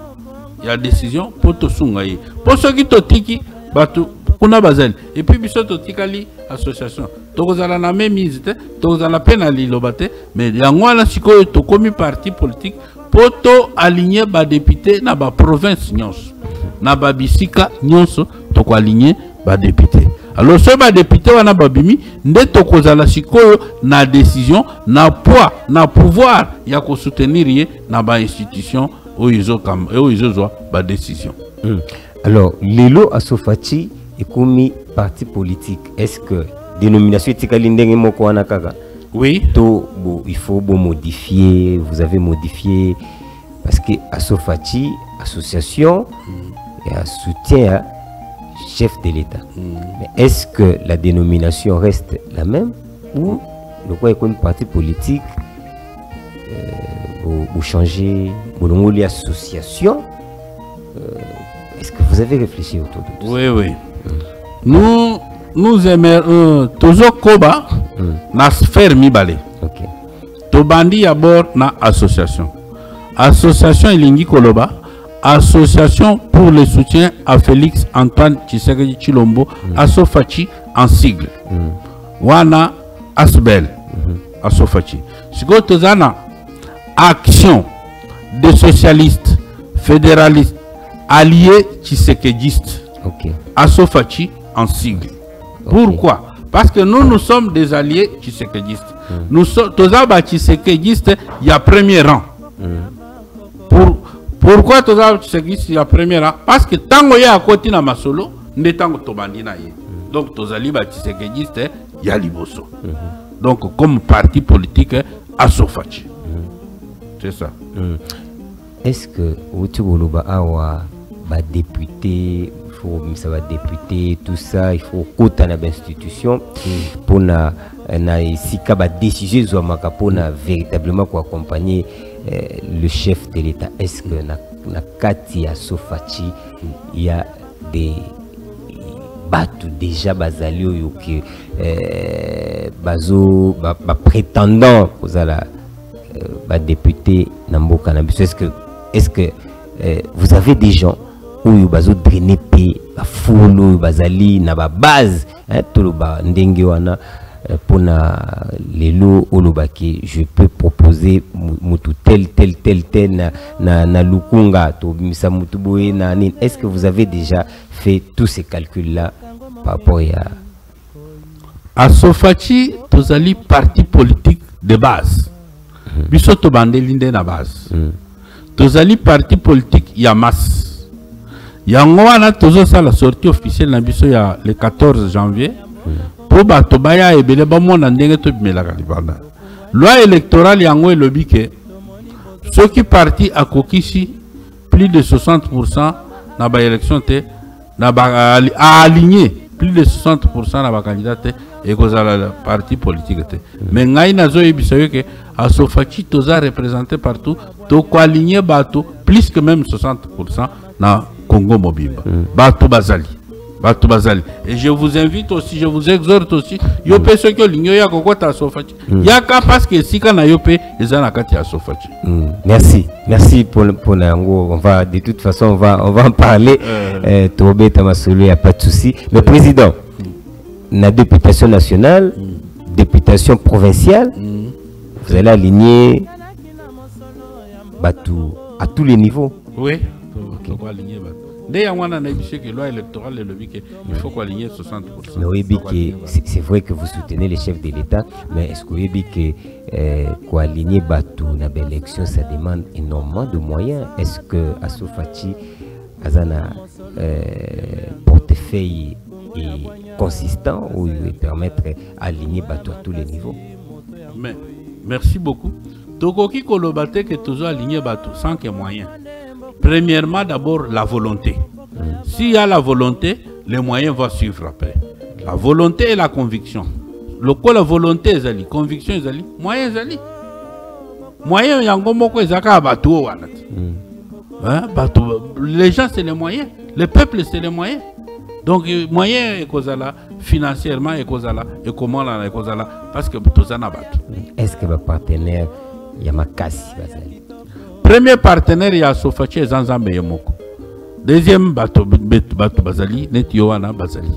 ya décision pour tosunga ye pour ceux qui totiki batu kuna bazali et puis biso totikali association tokozala na même mise te tokozala penali lobate mais yango wana sikoyo tokomi parti politique poto aligner ba député na ba province nyonso na ba bisika nyonso toko aligner ba député. Alors ce ba député wana babimi nde tokozala sikoyo na décision na poids na pouvoir ya ko soutenir ye na ba institution oyizo ba décision. Alors lelo Asofati ekomi parti politique, est-ce que dénomination etikali ndenge moko wana kaka? Oui. Il faut modifier, vous avez modifié parce que Asofati association et un soutien à chef de l'État. Mais est-ce que la dénomination reste la même ou le quoi est comme parti politique vous changez l'association? Est-ce que vous avez réfléchi autour de ça? Oui. Nous aimons toujours Koba na sphère mibale. Okay. Tobandi d'abord na association. Association Ilingi Koloba. Association pour le soutien à Félix Antoine Tshisekedi Tshilombo, Asofati en sigle. Wana Asbel, Asofati. Siko tozana action des socialistes, fédéralistes, alliés tshisekedistes. Okay. Asofati en sigle. Pourquoi? Parce que nous sommes des alliés tshisekedistes. Nous sommes tozaba tshisekedistes, il y a premier rang. Pourquoi tu as dit la première? Parce que tango ya côté na masolo, ne tango tobandi na ye. Donc tu as li ba tshisekediste ya liboso. Donc comme parti politique Asofati. C'est ça. Est-ce que tu as awa ba député, il faut ça va député tout ça, il faut kota na institution pour na sika ba décision zo makapona véritablement pour accompagner le chef de l'État. Est-ce que na kati ya Asofati il y a des batu déjà bazali oyo que bazo ba prétendant kozala ba député na mboka na biso? Est-ce que vous avez des gens oyo bazo drainer pe ba folo bazali na ba base to ba ndenge wana pona lelo olobaki je peux proposer mutu tel na lukunga to misa mutu boye na nini? Est-ce que vous avez déjà fait tous ces calculs là par rapport à Asofati? Tozali parti politique de base biso to bandelinde na base tozali parti politique ya masse yango wana tozo sa la sortie officielle na biso ya le 14 janvier pour bato baya ebele ba mona ndenge to bimelaka libanda. Loi électorale yango elobi ke ceux qui parti a kokisi plus de 60% na ba élection te na ba aligné plus de 60% na ba candidat te et kozala parti politique te. Mais ngai nazo ebisa ke Asofati toza représenté partout to ko aligné bato plus que même 60% na Congo Mobimba. Bato bazali. Et je vous invite aussi, je vous exhorte aussi, yope ceux qui l'ignorent ya kokota Asofati. Yaka parce que si kana yope ezana kati Asofati. Merci pour Nango. On va de toute façon on va en parler. Tobe Tamasolo, il y a pas de souci. Le président, la députation nationale, députation provinciale, vous allez aligner Batou à tous les niveaux. Oui. Okay. Il faut qu'on aligne 60%. Oui, c'est vrai que vous soutenez les chefs de l'État, mais est-ce que vous savez que pour aligner Batou dans l'élection, ça demande énormément de moyens? Est-ce que Asofati a un portefeuille consistant ou il permettre d'aligner Batou à tous les niveaux? Mais, merci beaucoup. Tokoki kolobate que toujours aligné bateau sans que moyen. Premièrement, d'abord la volonté. S'il y a la volonté, les moyens vont suivre après. La volonté et la conviction. Le quoi la volonté est ali, conviction est ali, moyen est ali. Moyen yangomoko ezaka bateau wana. Les gens c'est les moyens, le peuple c'est les moyens. Donc moyen est causala financièrement est causala et comment là est causala parce que tout ça n'a pas. Est-ce que votre partenaire Yamakasi Bazali? Premier partenaire ya Sofachi Zanzambe Yemoko. Deuxième bateau Bazali Netioana Bazali.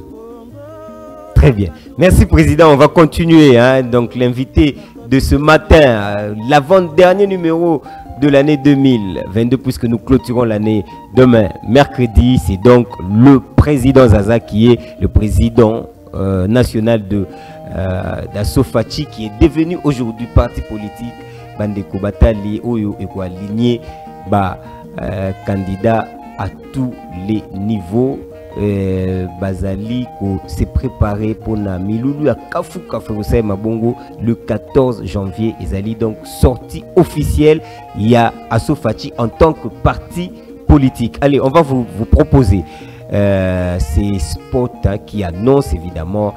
Très bien. Merci Président. On va continuer. Hein. Donc l'invité de ce matin, l'avant-dernier numéro de l'année 2022, puisque nous clôturons l'année demain, mercredi, c'est donc le président Zaza qui est le président national de d'Asofachi, qui est devenu aujourd'hui parti politique Bandeko Batali Oyo et quoi aligné candidat à tous les niveaux. Bazali s'est préparé pour na Milulu à Kafu Kafoussay Mabongo le 14 janvier. Ezali donc sortie officielle. Il y a Asofachi en tant que parti politique. Allez, on va vous proposer ces spots qui annoncent évidemment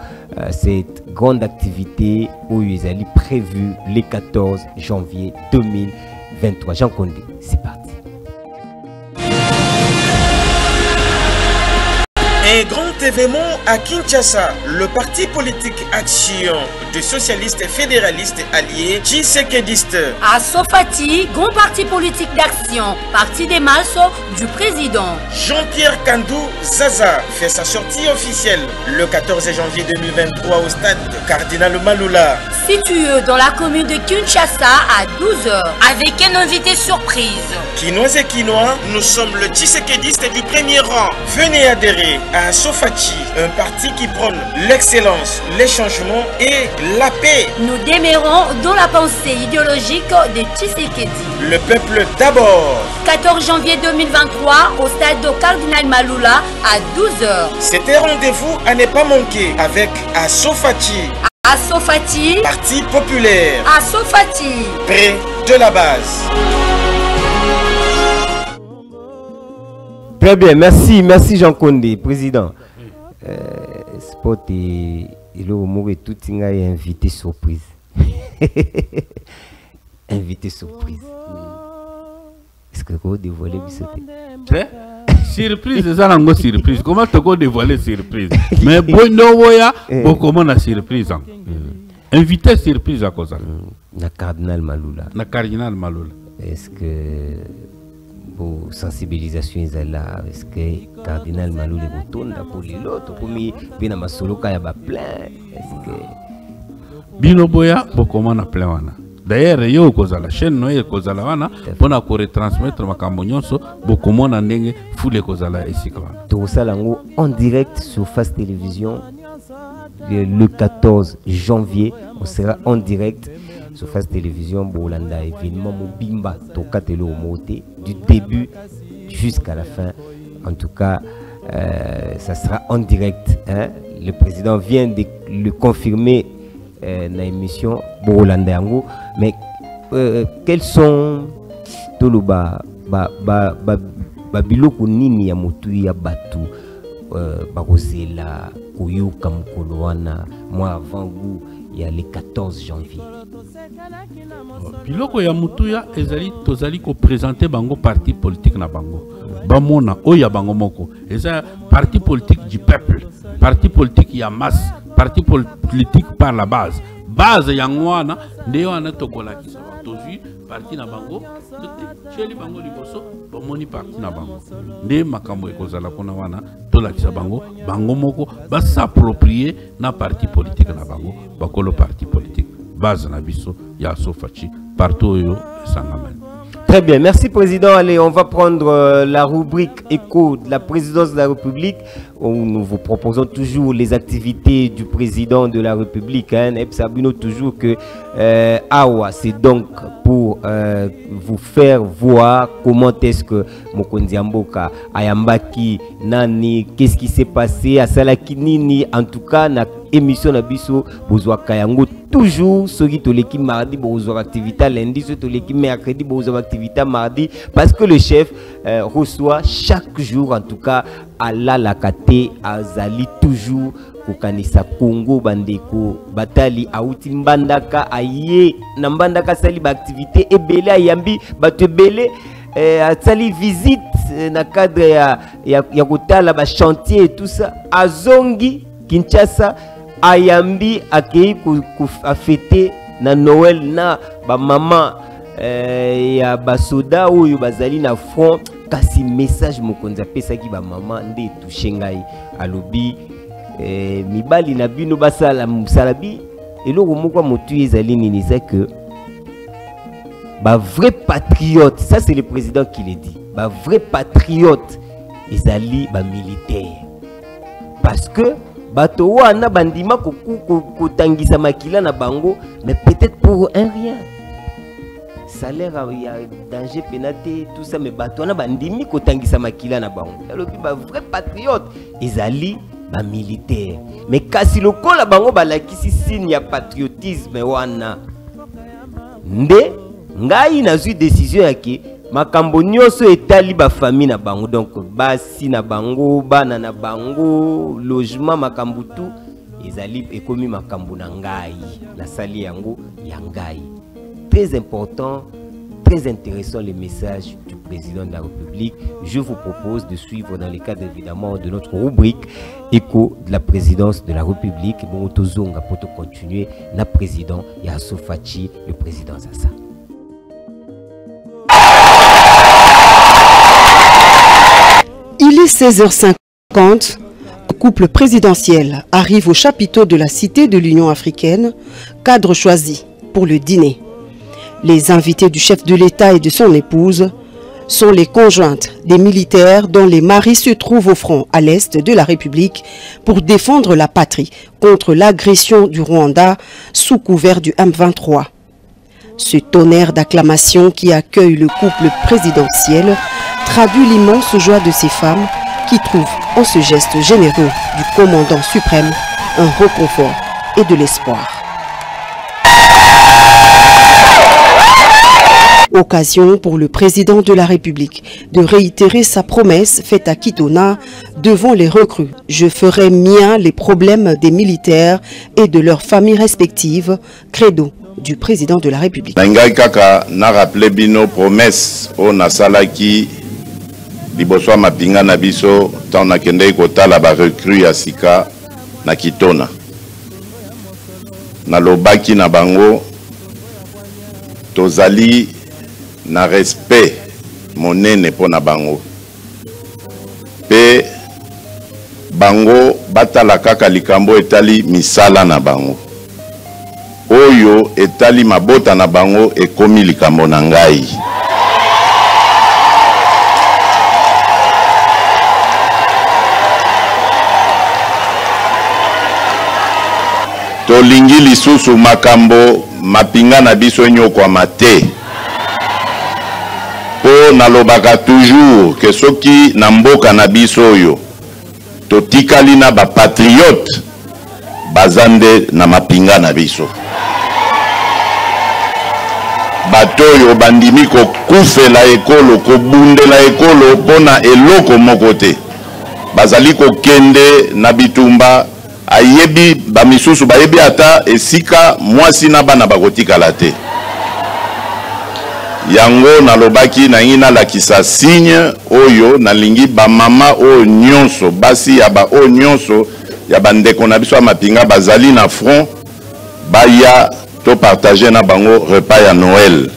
cette grande activité où Ezali prévue le 14 janvier 2023. Jean Condé, c'est parti. Un grand événement à Kinshasa, le parti politique Action des socialistes et fédéralistes alliés Tshisekedistes. Asofati, grand parti politique d'action, parti des masses du président. Jean-Pierre Kandou Zaza fait sa sortie officielle le 14 janvier 2023 au stade Cardinal Malula. Situé dans la commune de Kinshasa à 12h, avec un invité surprise. Quinois et Quinois, nous sommes le Tshisekediste du premier rang. Venez adhérer à Sofachi, un parti qui prône l'excellence, les changements et la paix. Nous demeurons dans la pensée idéologique de Tshisekedi. Le peuple d'abord. 14 janvier 2023 au stade de Cardinal Malula à 12h. C'était rendez-vous à ne pas manquer avec Asofachi. Asofati, parti populaire. Asofati, près de la base. Très bien, merci Jean Condé, président. Sport et le mot est tout invité surprise. Invité surprise. Est-ce que vous dévoilez surprise, c'est une surprise. Comment tu peux dévoiler surprise? Mais bon, comment la surprise? Invité surprise à cause. Na Cardinal Malula. Na Cardinal Malula. Est-ce que pour sensibilisation là, est-ce que Cardinal Malula est retourné pour les autres pour lui bien ma solo ka ya ba plein? Est-ce que Binoboya comment na plein wana? D'ailleurs, yo koza la chaîne noye koza la wana pour na retransmettre makambo nyonso beaucoup na ndenge fule koza la esika wana. To salango en direct sur Face Télévision le 14 janvier, on sera en direct sur Face Télévision Bolanda événement Mobimba Tokatelo Moté du début jusqu'à la fin. En tout cas, ça sera en direct. Hein? Le président vient de le confirmer dans l'émission Bolanda Yango. Mais quels sont Toloba Babiloko Nini ya Motu ya Batu Barosela Koyoka Mukoloana moi avant vous il y a le 14 janvier. Biloko ya Mutuya ezali tozali ko présenter bango parti politique na bango. Bamona oya bango moko. Eza parti politique du peuple, parti politique ya masse, parti politique par la base. Base ya ngwana ndeyo ana tokola kisa ba tozu parti na bango. Cheli bango liboso bomoni parti na bango. Nde makambo ekozala kona wana tola kisa bango bango moko ba s'approprier na parti politique na bango bakolo parti politique. Base na biso ya Sofachi partout yo sangamen. Très bien, merci président. Allez, on va prendre la rubrique écho de la présidence de la République où nous vous proposons toujours les activités du président de la République. Hein. Et Sabino toujours que Awa, c'est donc pour vous faire voir comment est-ce que Mokonzi Mboka, Ayambaki, Nani, qu'est-ce qui s'est passé à Salaki Nini, en tout cas, na émission Nabiso, Bozwa Kayango. toujours ceux qui l'équipe mardi pour activité lundi, ceux qui l'équipe mercredi pour activité mardi, parce que le chef reçoit chaque jour, en tout cas, à la kate azali toujours kokanisa Congo bandeko batali auti mbandaka aye na mbandaka sali ba activité ebele ayambi bato ebele sali visite na cadre ya kotala ba chantier et tout ça azongi Kinshasa ayambi akei a fêter na Noël na ba maman ya basoda oyo bazali na front kasi message mokonza pesa ki ba maman nde touché ngai alobi mibali na bino basala musalabi eloko moko motu ezali nini c'est que ba vrai patriote, ça c'est le président qui le dit, ba vrai patriote ezali ba militaire parce que bato wana bandima ko tangisa makila na bango mais peut-être pour un rien salaire il y a danger pénaté tout ça mais bato wana bandimi ko tangisa makila na bango alobi ba vrai patriote ezali ba militaire mais kasi lokola bango balakisi signe ya patriotisme wana nde ngai nazwi décision yake makambo nyonso etali ba famille na bango donc basi na bango bana na bango logement makambo tout ezali ekomi makambo na ngai na sali yango ya ngai. Très important, très intéressant les messages du président de la République. Je vous propose de suivre dans le cadre évidemment de notre rubrique Écho de la présidence de la République. Bon, tozonga pour continuer, na président Yasso Fachi, le président Zassa. Il est 16h50. Le couple présidentiel arrive au chapiteau de la Cité de l'Union africaine, cadre choisi pour le dîner. Les invités du chef de l'État et de son épouse sont les conjointes des militaires dont les maris se trouvent au front à l'est de la République pour défendre la patrie contre l'agression du Rwanda sous couvert du M23. Ce tonnerre d'acclamations qui accueille le couple présidentiel traduit l'immense joie de ces femmes qui trouvent en ce geste généreux du commandant suprême un réconfort et de l'espoir. Occasion pour le président de la République de réitérer sa promesse faite à Kitona devant les recrues. Je ferai mien les problèmes des militaires et de leurs familles respectives, credo du président de la République. Nangai kaka na rappelé bino promesse o nasalaki liboso mapinga na biso tant na kende kotala ba recrue ya sika na Kitona. Na lobaki na bango tozali na respect monene pona bango pe bango batala kaka likambo etali misala na bango oyo etali mabota na bango ekomi likambo na ngai. Tolingi lisusu makambo mapinga na biso nyoko mate po nalobaka toujours que soki na mboka na biso oyo totikali na ba patriote bazande na mapinga na biso bato oyo bandimi ko kufela ekolo ko bundela ekolo pona eloko moko te bazali ko kende na bitumba ayebi ba misusu bayebi ata esika mwasi na bana bakotikala te yango nalobaki na ngina lakisa signe oyo nalingi ba mama o nyonso basi ya ba o nyonso ya bandeko na biso mapinga bazali na front baya to partager na bango repas ya Noël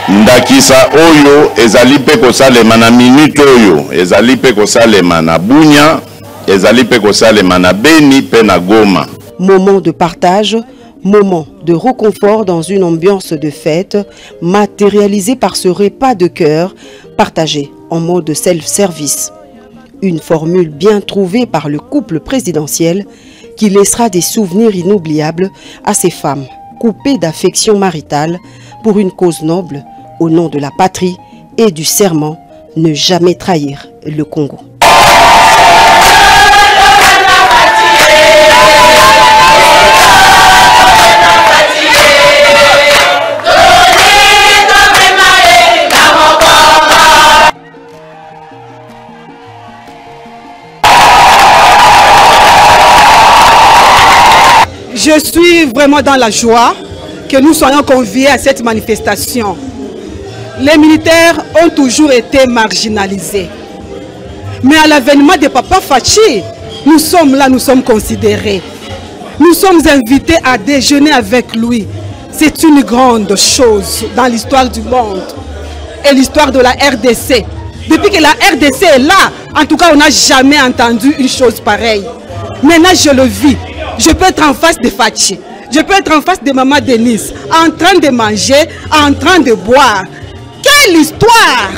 ndakisa oyo ezali pe kosalema na minute oyo ezali pe kosalema na Bunya ezali pe kosalema na Beni pe na Goma. Moment de partage, moment de réconfort dans une ambiance de fête matérialisée par ce repas de cœur partagé en mode self-service. Une formule bien trouvée par le couple présidentiel qui laissera des souvenirs inoubliables à ces femmes coupées d'affection maritale pour une cause noble au nom de la patrie et du serment ne jamais trahir le Congo. Je suis vraiment dans la joie que nous soyons conviés à cette manifestation. Les militaires ont toujours été marginalisés. Mais à l'avènement de Papa Fachi, nous sommes là, nous sommes considérés. Nous sommes invités à déjeuner avec lui. C'est une grande chose dans l'histoire du monde et l'histoire de la RDC. Depuis que la RDC est là, en tout cas, on n'a jamais entendu une chose pareille. Maintenant, je le vis. Je peux être en face de Fachi. Je peux être en face de Maman Denise, en train de manger, en train de boire. Quelle histoire!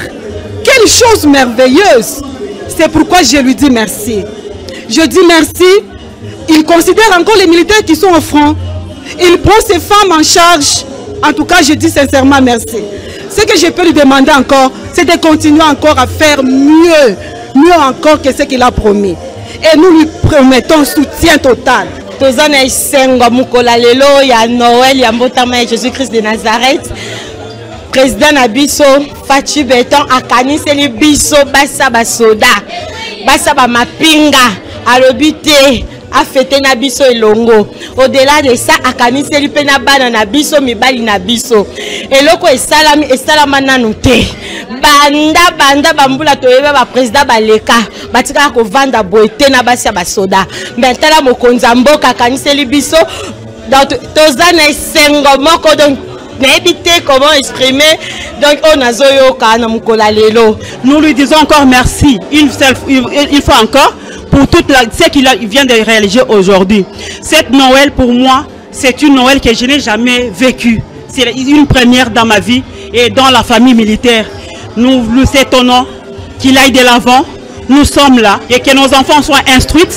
Quelle chose merveilleuse! C'est pourquoi je lui dis merci. Je dis merci. Il considère encore les militaires qui sont au front. Il prend ses femmes en charge. En tout cas, je dis sincèrement merci. Ce que je peux lui demander encore, c'est de continuer encore à faire mieux. Mieux encore que ce qu'il a promis. Et nous lui promettons soutien total. Tozana isengo mukola lelo ya Noël ya mbotama ya Jésus-Christ de Nazareth. Président Nabiso Fachi Beton akaniseli biso basa basoda. Basa ba mapinga alobite a fêté na biso elongo. Au-delà de ça akaniseli pe na bana na biso mibali na biso. Eloko esalama nanu te. Banda bambula toyeba ba président baleka batika ko vanda boite na basi ya basoda. Mbentala mokonza mboka akaniseli biso donc tozana isengo moko donc n'habiter comment exprimer donc on a zoyoka na mukola lelo. Nous lui disons encore merci une fois encore pour toute ce qu'il vient de réaliser aujourd'hui. Cette Noël pour moi c'est une Noël que je n'ai jamais vécue. C'est une première dans ma vie et dans la famille militaire. Nous nous étonnons qu'il aille de l'avant. Nous sommes là et que nos enfants soient instruits,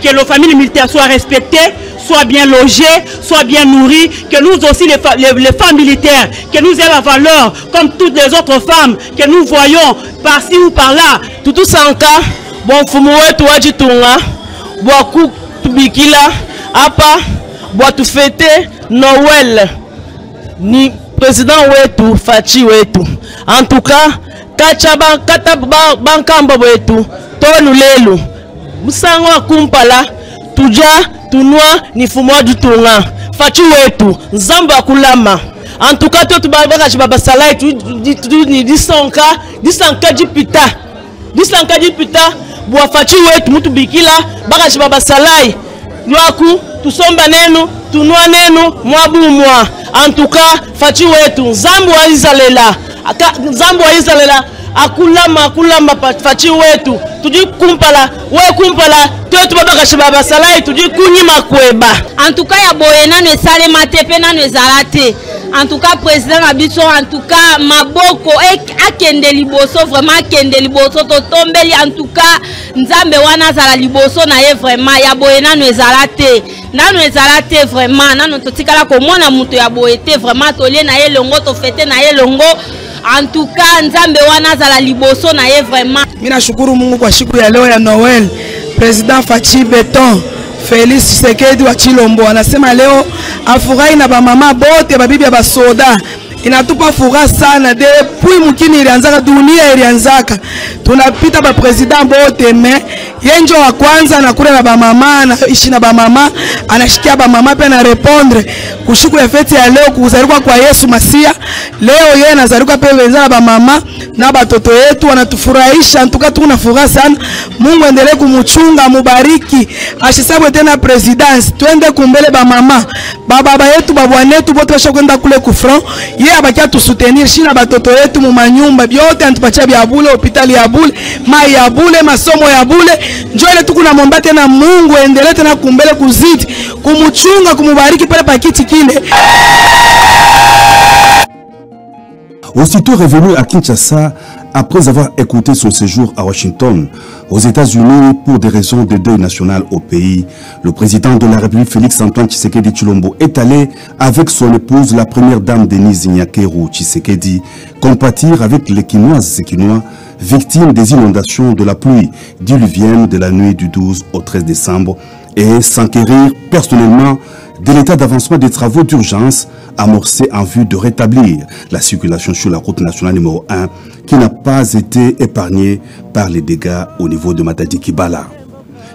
que nos familles militaires soient respectées, soient bien logées, soient bien nourries, que nous aussi les femmes militaires, que nous ayons la valeur comme toutes les autres femmes que nous voyons par-ci ou par-là. Tout ça encore, bon fumuwe tuwaji tunga, boaku tubikila, apa, boatu fêter Noël, ni président wetu, Fachi wetu. En tout cas, kata bankamba wetu, tolu lelu, musango akumpala, tuja, tunwa, ni fumwa dutunga, Fachi wetu, nzambo akulama. En tout cas, tout baba chibaba salai, tu ni disanka jipita. Disanka jipita, bwa Fachi wetu, mutu bikila, baba chibaba salai. Nwaku, tusomba nenu, tunwa nenu, mwabu mwa. En tout cas, Fachi wetu, nzambo wa izalela. Nzambo wa izalela, akulama Fachi wetu. Tuji kumpala, we kumpala, tu baba kashibaba salai, tuji kunyima kweba. En tout cas, ya boye nanu esale matepe nanu ezalate. En tout cas, président Nabiso, en tout cas, maboko akende liboso, vraiment akende liboso, to tombeli, en tout cas, nzambe wana zala liboso na ye vraiment, ya boye nanu ezalate. Nanu ezalate vraiment, nanu totikala komona muto ya boye te, vraiment tolie na ye longo, to fete na ye longo. En tout cas, nzambe wana zala liboso na ye vraiment. Mina shukuru Mungu kwa siku ya leo ya Noël. Président Fachi Beton Félix Tshisekedi wa Chilombo anasema leo afurahi na bamama bote babibi ya basoda. Inatupa furaha sana depuis mukini ilianzaka, dunia ilianzaka. Tunapita ba president bote me yenjo wa kwanza anakula na bamama na ishi na bamama, anashikia bamama pia na répondre kushuku ya fete ya leo kuzalikuwa kwa Yesu Masia. Leo yeye anazalikuwa pia wenza na bamama na batoto yetu wanatufurahisha. Ntuka tuna furaha sana. Mungu endelee kumuchunga, mubariki. Ashisabu tena presidence. Twende kumbele bamama. Baba yetu, babwanetu bote bashakwenda kule ku front. Yeye abakia tusoutenir shina batoto yetu mu manyumba byote, antupatia bya bule, hospitali ya bule, mai ya bule, masomo ya bule. Njoo ile tuku na momba tena Mungu endelee tena kumbele kuzidi, kumuchunga, kumubariki pale pakiti kile. Aussitôt revenu à Kinshasa, après avoir écouté son séjour à Washington, aux États-Unis pour des raisons de deuil national au pays, le président de la République Félix-Antoine Tshisekedi Tshilombo est allé avec son épouse, la première dame Denise Nyakeru Tshisekedi, compatir avec les Kinoises et Kinois victimes des inondations de la pluie diluvienne de la nuit du 12 au 13 décembre et s'enquérir personnellement de l'état d'avancement des travaux d'urgence amorcés en vue de rétablir la circulation sur la route nationale numéro 1 qui n'a pas été épargnée par les dégâts au niveau de Matadi Kibala.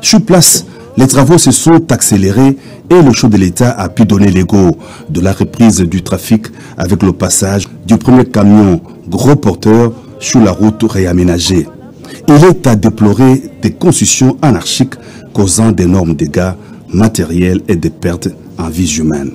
Sur place, Les travaux se sont accélérés et le chef de l'État a pu donner l'égo de la reprise du trafic avec le passage du premier camion gros porteur sur la route réaménagée. Il est à déplorer des constructions anarchiques causant d'énormes dégâts matériels et des pertes en vies humaines.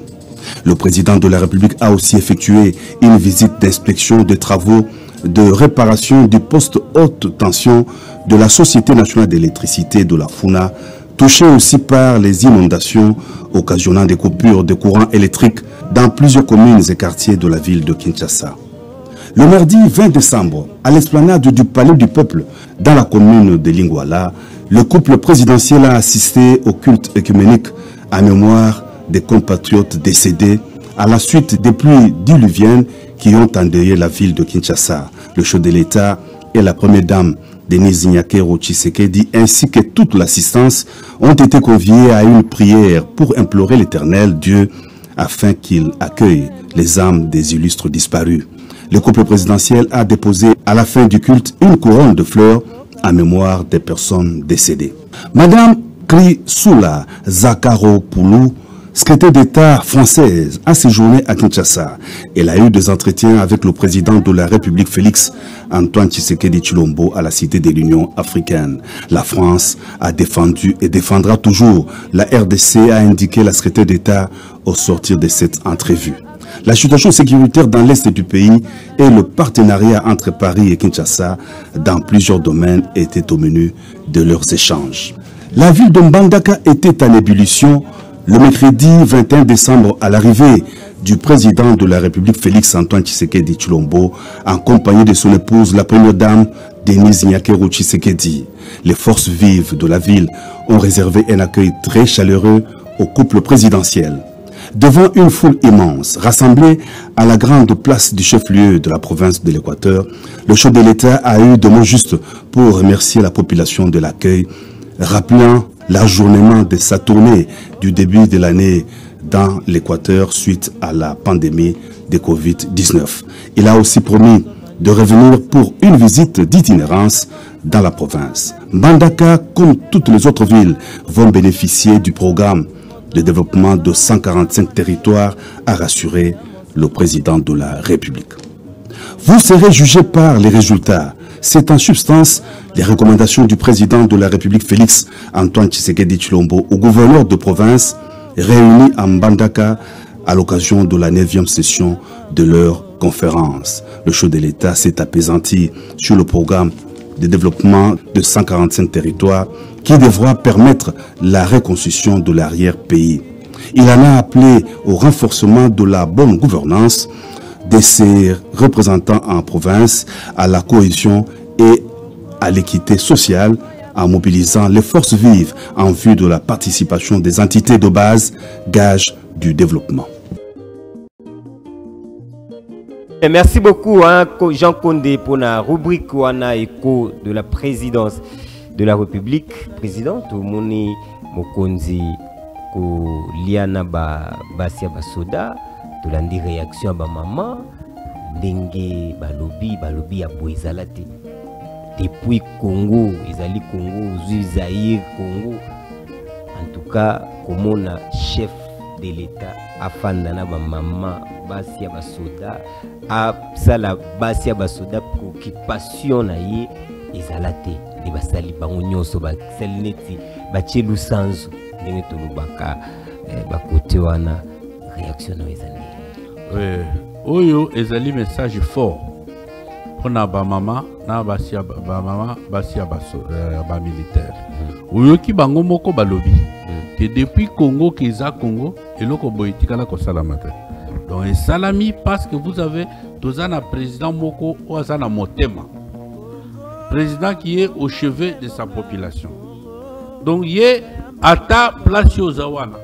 Le président de la République a aussi effectué une visite d'inspection des travaux de réparation du poste haute tension de la Société nationale d'électricité de la FUNA, touché aussi par les inondations occasionnant des coupures de courant électrique dans plusieurs communes et quartiers de la ville de Kinshasa. Le mardi 20 décembre, à l'esplanade du Palais du Peuple, dans la commune de Lingwala, le couple présidentiel a assisté au culte œcuménique en mémoire des compatriotes décédés à la suite des pluies diluviennes qui ont endeuillé la ville de Kinshasa. Le chef de l'État et la première dame, Denise Nyakero Tshisekedi, ainsi que toute l'assistance, ont été conviés à une prière pour implorer l'Éternel Dieu afin qu'il accueille les âmes des illustres disparus. Le couple présidentiel a déposé à la fin du culte une couronne de fleurs en mémoire des personnes décédées. Madame Krisula Zakharopoulou, secrétaire d'État française, a séjourné à Kinshasa. Elle a eu des entretiens avec le président de la République Félix Antoine Tshisekedi Tshilombo à la Cité de l'Union africaine. La France a défendu et défendra toujours. La RDC a indiqué la secrétaire d'État au sortir de cette entrevue. La situation sécuritaire dans l'est du pays et le partenariat entre Paris et Kinshasa dans plusieurs domaines étaient au menu de leurs échanges. La ville de Mbandaka était en ébullition le mercredi 21 décembre à l'arrivée du président de la République Félix Antoine Tshisekedi Tshilombo en compagnie de son épouse, la première dame Denise Nyakero Tshisekedi. Les forces vives de la ville ont réservé un accueil très chaleureux au couple présidentiel. Devant une foule immense, rassemblée à la grande place du chef-lieu de la province de l'Équateur, le chef de l'État a eu des mots justes pour remercier la population de l'accueil, rappelant l'ajournement de sa tournée du début de l'année dans l'Équateur suite à la pandémie de Covid-19. Il a aussi promis de revenir pour une visite d'itinérance dans la province. Mbandaka, comme toutes les autres villes, vont bénéficier du programme de développement de 145 territoires, a rassuré le président de la République. Vous serez jugé par les résultats. C'est en substance les recommandations du président de la République Félix Antoine Tshisekedi Tshilombo au gouverneur de province réunis à Mbandaka à l'occasion de la 9e session de leur conférence. Le chef de l'État s'est apaisanti sur le programme de développement de 145 territoires qui devra permettre la reconstruction de l'arrière-pays. Il en a appelé au renforcement de la bonne gouvernance de ses représentants en province, à la cohésion et à l'équité sociale en mobilisant les forces vives en vue de la participation des entités de base, gage du développement. Et merci beaucoup Jean Condé pour la rubrique Wana Écho de la présidence de la République. Président, tout le monde Mokonzi ko liana basia basoda to landi réaction ba maman ndenge balobi ya boizalate depuis Congo ezali Congo Zaïre Congo en tout cas comme chef de l'État afanda na ba maman basia basoda a sala basia basoda préoccupation na ye ezalate de basali bango nyonso ba selneti ba chelu sanzo ndenge tolobaka ba côté wana réaction na ezali oyo ezali message fort pona ba mama na basia ba militaire oyo ki bango moko balobi que depuis Congo keza Congo eloko boyetika na ko salamata donc et salami parce que vous avez tozana président moko ou azana motema président qui est au chevet de sa population. Donc, il est à ta place au Zawana.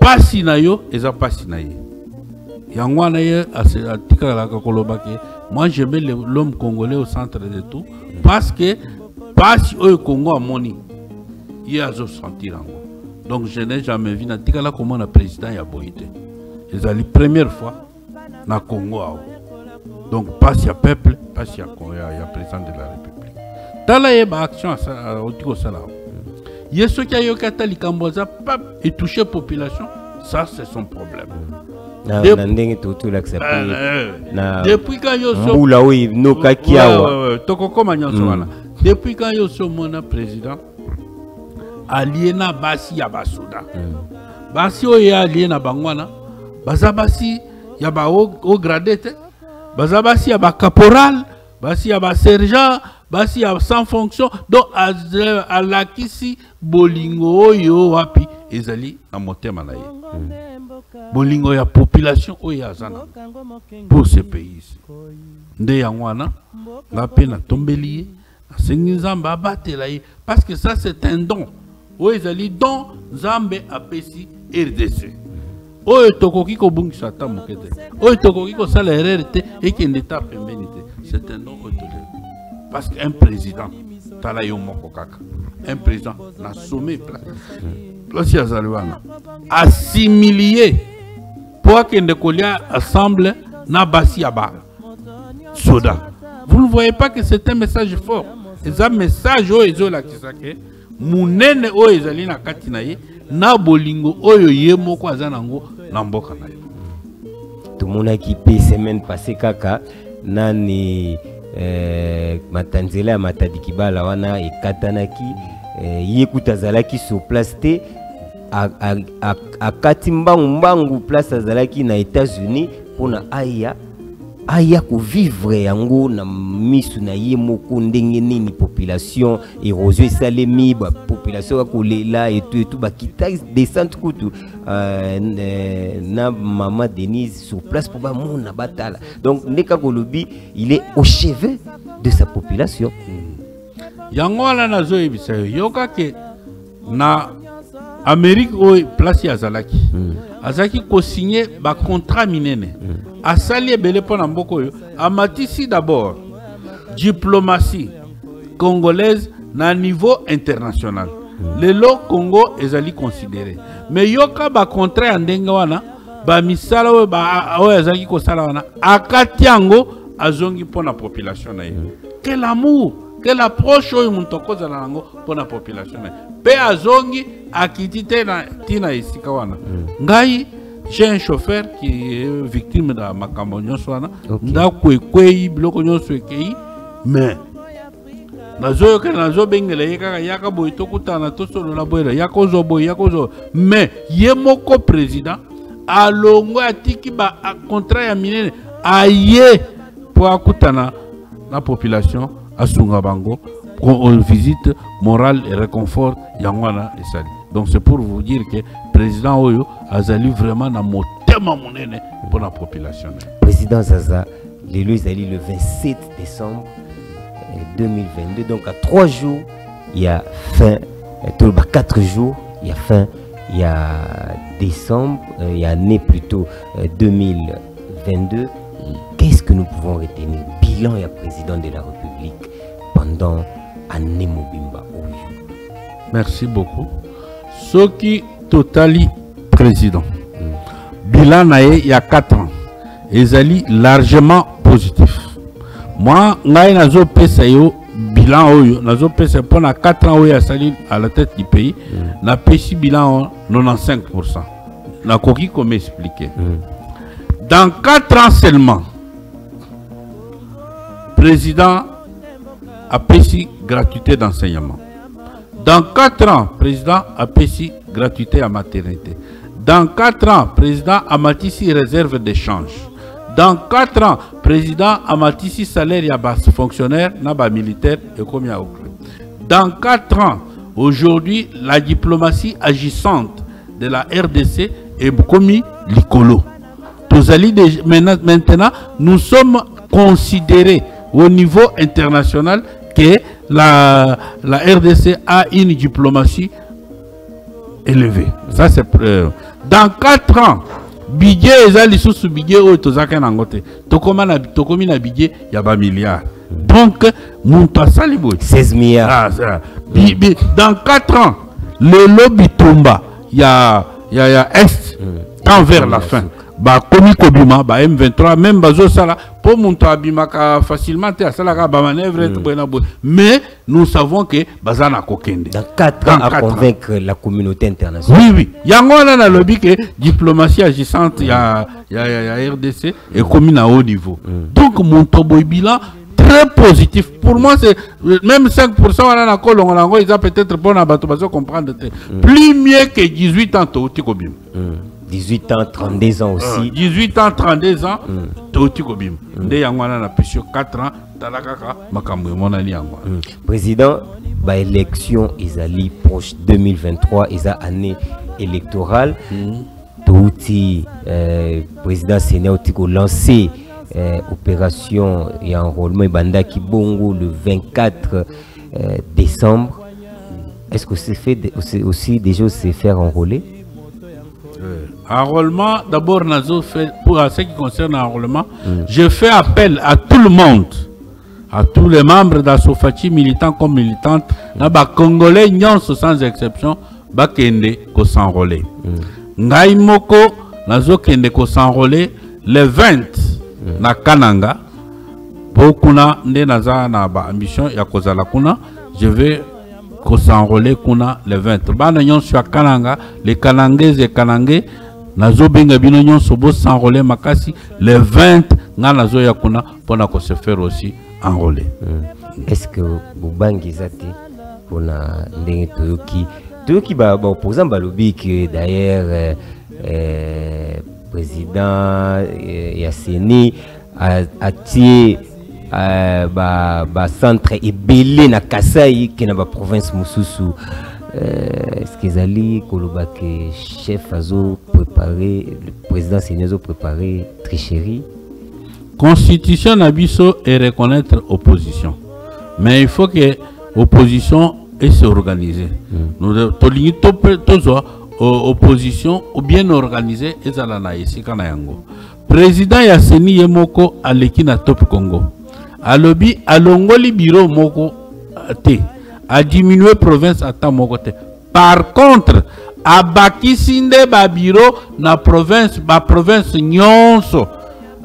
Pas si nayo, et ça pas si naye. Yangwana ye, à tika la kakolobake. Moi, j'aimais l'homme congolais au centre de tout. Parce que, pas si au Congo a moni, il y a zo sentir en moi. Donc, je n'ai jamais vu na tika la comment le président y a boité. C'est la première fois na Congo a. Donc, pas si y a peuple, pas si y a président de la République. Dans la action, y ce qui a eu Katali Kamboza et touché population, ça c'est son problème. Depuis quand yo depuis quand yo so mon président aliena basi ya basoda basi o ya aliena bangwana baza basi ya ba au gradé baza basi ya ba caporal basi ya ba sergent basi ya sans fonction donc à la kisi bolingo oyo wapi ezali na motema na ye bolingo ya population oyo azana pour ce pays ici nde yangwana la pena tombeli asengi nzambe abatela ye parce que ça c'est un don oyo ezali don nzambe apesi RDC oyo tokoki kobungisa ata moke te oyo tokoki kosala erreur te ekende ta pembeni te c'est un don oyo parce qu'un président tala yo moko kaka un président na sommet place ya zaliwana assimilier pour akende kolia assemble na basi ya ba soda. Vous ne voyez pas que c'est un message fort. C'est un message où ils ont la kisake. Munene o ezali na kati na ye na bolingo oyo ye moko azanango na mboka na ye. Tout le monde a kippé semaine passée kaka nani matanzela matadikibala wana e katanaki yekuta zalaki sur place te a katimbangu place azalaki na États-Unis pour na aya ko vivre yango na misu na ye moko ndenge nini population érosion salemi ba population ko lela et tout ba kita descente kutu na maman Denise sur place pour ba mona batala donc ndeka kolobi il est au chevet de sa population yango ala nazo ebisa yoka ke na Amérique o place ya zalaki azaki ko signer ba contrat minene a sali belé pour Namboko a matisi d'abord diplomatie congolaise na niveau international. Le lo Congo ezali considéré. Mais yoka ba contrat andenga wana ba misala we ba o ezali ko sala wana akatiango azongi pour la population na ye. Quel amour, quelle approche oyo muntoko za nango pour la population na ye. Pe azongi akitite na tina isika wana. Ngai j'ai un chauffeur qui est victime de ma cambonio soana. Da kwekwe bloko nyoso ekei mais nazo ke nazo bengele yaka yaka boito kutana to solo la boira yako zobo mais ye moko président alongo atiki ba contrat ya minene aye pour akutana la population asunga bango on visite morale et réconfort yangwana esali. Donc c'est pour vous dire que le président Oyo a zali vraiment dans mon thème pour la population. Président Zaza, l'élu est allé le 27 décembre 2022. Donc à 3 jours, il y a fin, 4 jours, il y a fin, il y a décembre, il y a année plutôt 2022. Qu'est-ce que nous pouvons retenir? Bilan du président de la République pendant l'année Mobimba Oyo. Merci beaucoup. Ce qui totali président. Bilan il y a 4 ans. Ezali largement positif. Moi, ngai nazo pesa yo bilan oyo, nazo pesa pendant 4 ans oyo sali à la tête du pays, na pesi bilan 95%. Na koki comme expliqué. Dans 4 ans seulement, président a pesi gratuité d'enseignement. Dans 4 ans, président a payé gratuité à maternité. Dans 4 ans, président a matissé réserve d'échange. Dans 4 ans, président a matissé salaire à bas fonctionnaire, n'a militaire et comme ya autre. Dans 4 ans, aujourd'hui, la diplomatie agissante de la RDC est commis l'icolo. Maintenant, nous sommes considérés au niveau international que la RDC a une diplomatie élevée. Ça c'est dans 4 ans, budget ezali sous budget o tozaka nangote. Tokomi na budget ya ba milliards. Donc monta salibo 16 milliards. Dans 4 ans, le lobby tomba, il y a est tend vers la fin. ba komi kobima ba M23 même bazo sala pour monter abimaka facilement à sala ba manœuvre mais nous savons que bazana kokende dans 4 ans à convaincre la communauté internationale. Oui oui yango on a lobby que diplomatie agissante il y a RDC et commis à haut niveau. Donc mon toboy bilan très positif. Pour moi, c'est même 5% on a encore ils ont peut-être bon à comprendre. Plus mieux que 18 ans Toti Kobim. 18 ans, 32 ans aussi. 18 ans, 32 ans Toti Kobim. Dès Yangwana na plus 4 ans, Talakaka, Makambu, mon ami Yangwa. Président, bah élection Isali proche 2023, Isa année électorale. Touti président Sénégal Tiko lancé opération et enrôlement Banda Kibongo le 24 décembre. Est-ce que c'est fait aussi déjà se faire enrôler? Enrôlement, d'abord, pour ce qui concerne l'enrôlement, je fais appel à tout le monde, à tous les membres d'Asofati, militants comme militantes, Congolais, sans exception, Bakende ko s'enrôler. Ngai moko, nazo kende ko s'enrôler le 20 na Kananga. Bokuna nde naza na ba ambition ya kozala kuna, je vais ko s'enrôler kuna le 20. Bana nyonso ya Kananga, les Kanangaises et Kanangais nazo benga bino nyonso bo s'enrôler makasi le 20 nga nazo ya kuna pona ko se faire aussi enrôler. Est-ce que Bubangi zati pona ndenge toyoki ba opposant balobi que d'ailleurs président Yasseni a tiré ba centre ebele na Kasai qui na ba province Mususu. Est-ce que Zali Koloba que chef azo préparé, le président Sénézo préparé tricherie? Constitution nabiso et reconnaître opposition. Mais il faut que l'opposition ait s'organiser. Nous opposition ou bien organisée et zalana ici kanayango. Président Yasseni Yemoko aleki na Top Congo. Alobi alongoli bureau moko te. A diminué province à Tamokote. Par contre, à Bakisinde ba bureau na province nyonso.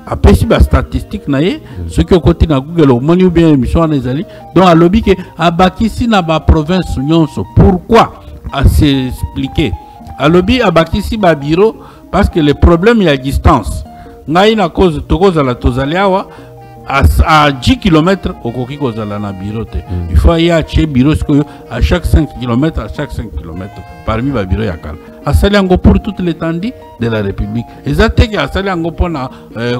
Après si ba statistique na ye, ce qui au côté na Google au moni ou bien émission en ezali. Donc à lobby que à Bakisi na ba province nyonso. Pourquoi? À s'expliquer. À lobby à Bakisi ba bureau parce que le problème il y a distance. Ngai na cause tokoza la tozaliawa. À 10 km au Koki Kozalana bureau. Il faut y aller bureau à chaque 5 km, parmi les bureaux Yakal. À Saliango pour toute l'étendue de la République. Et ça c'est à Saliango pour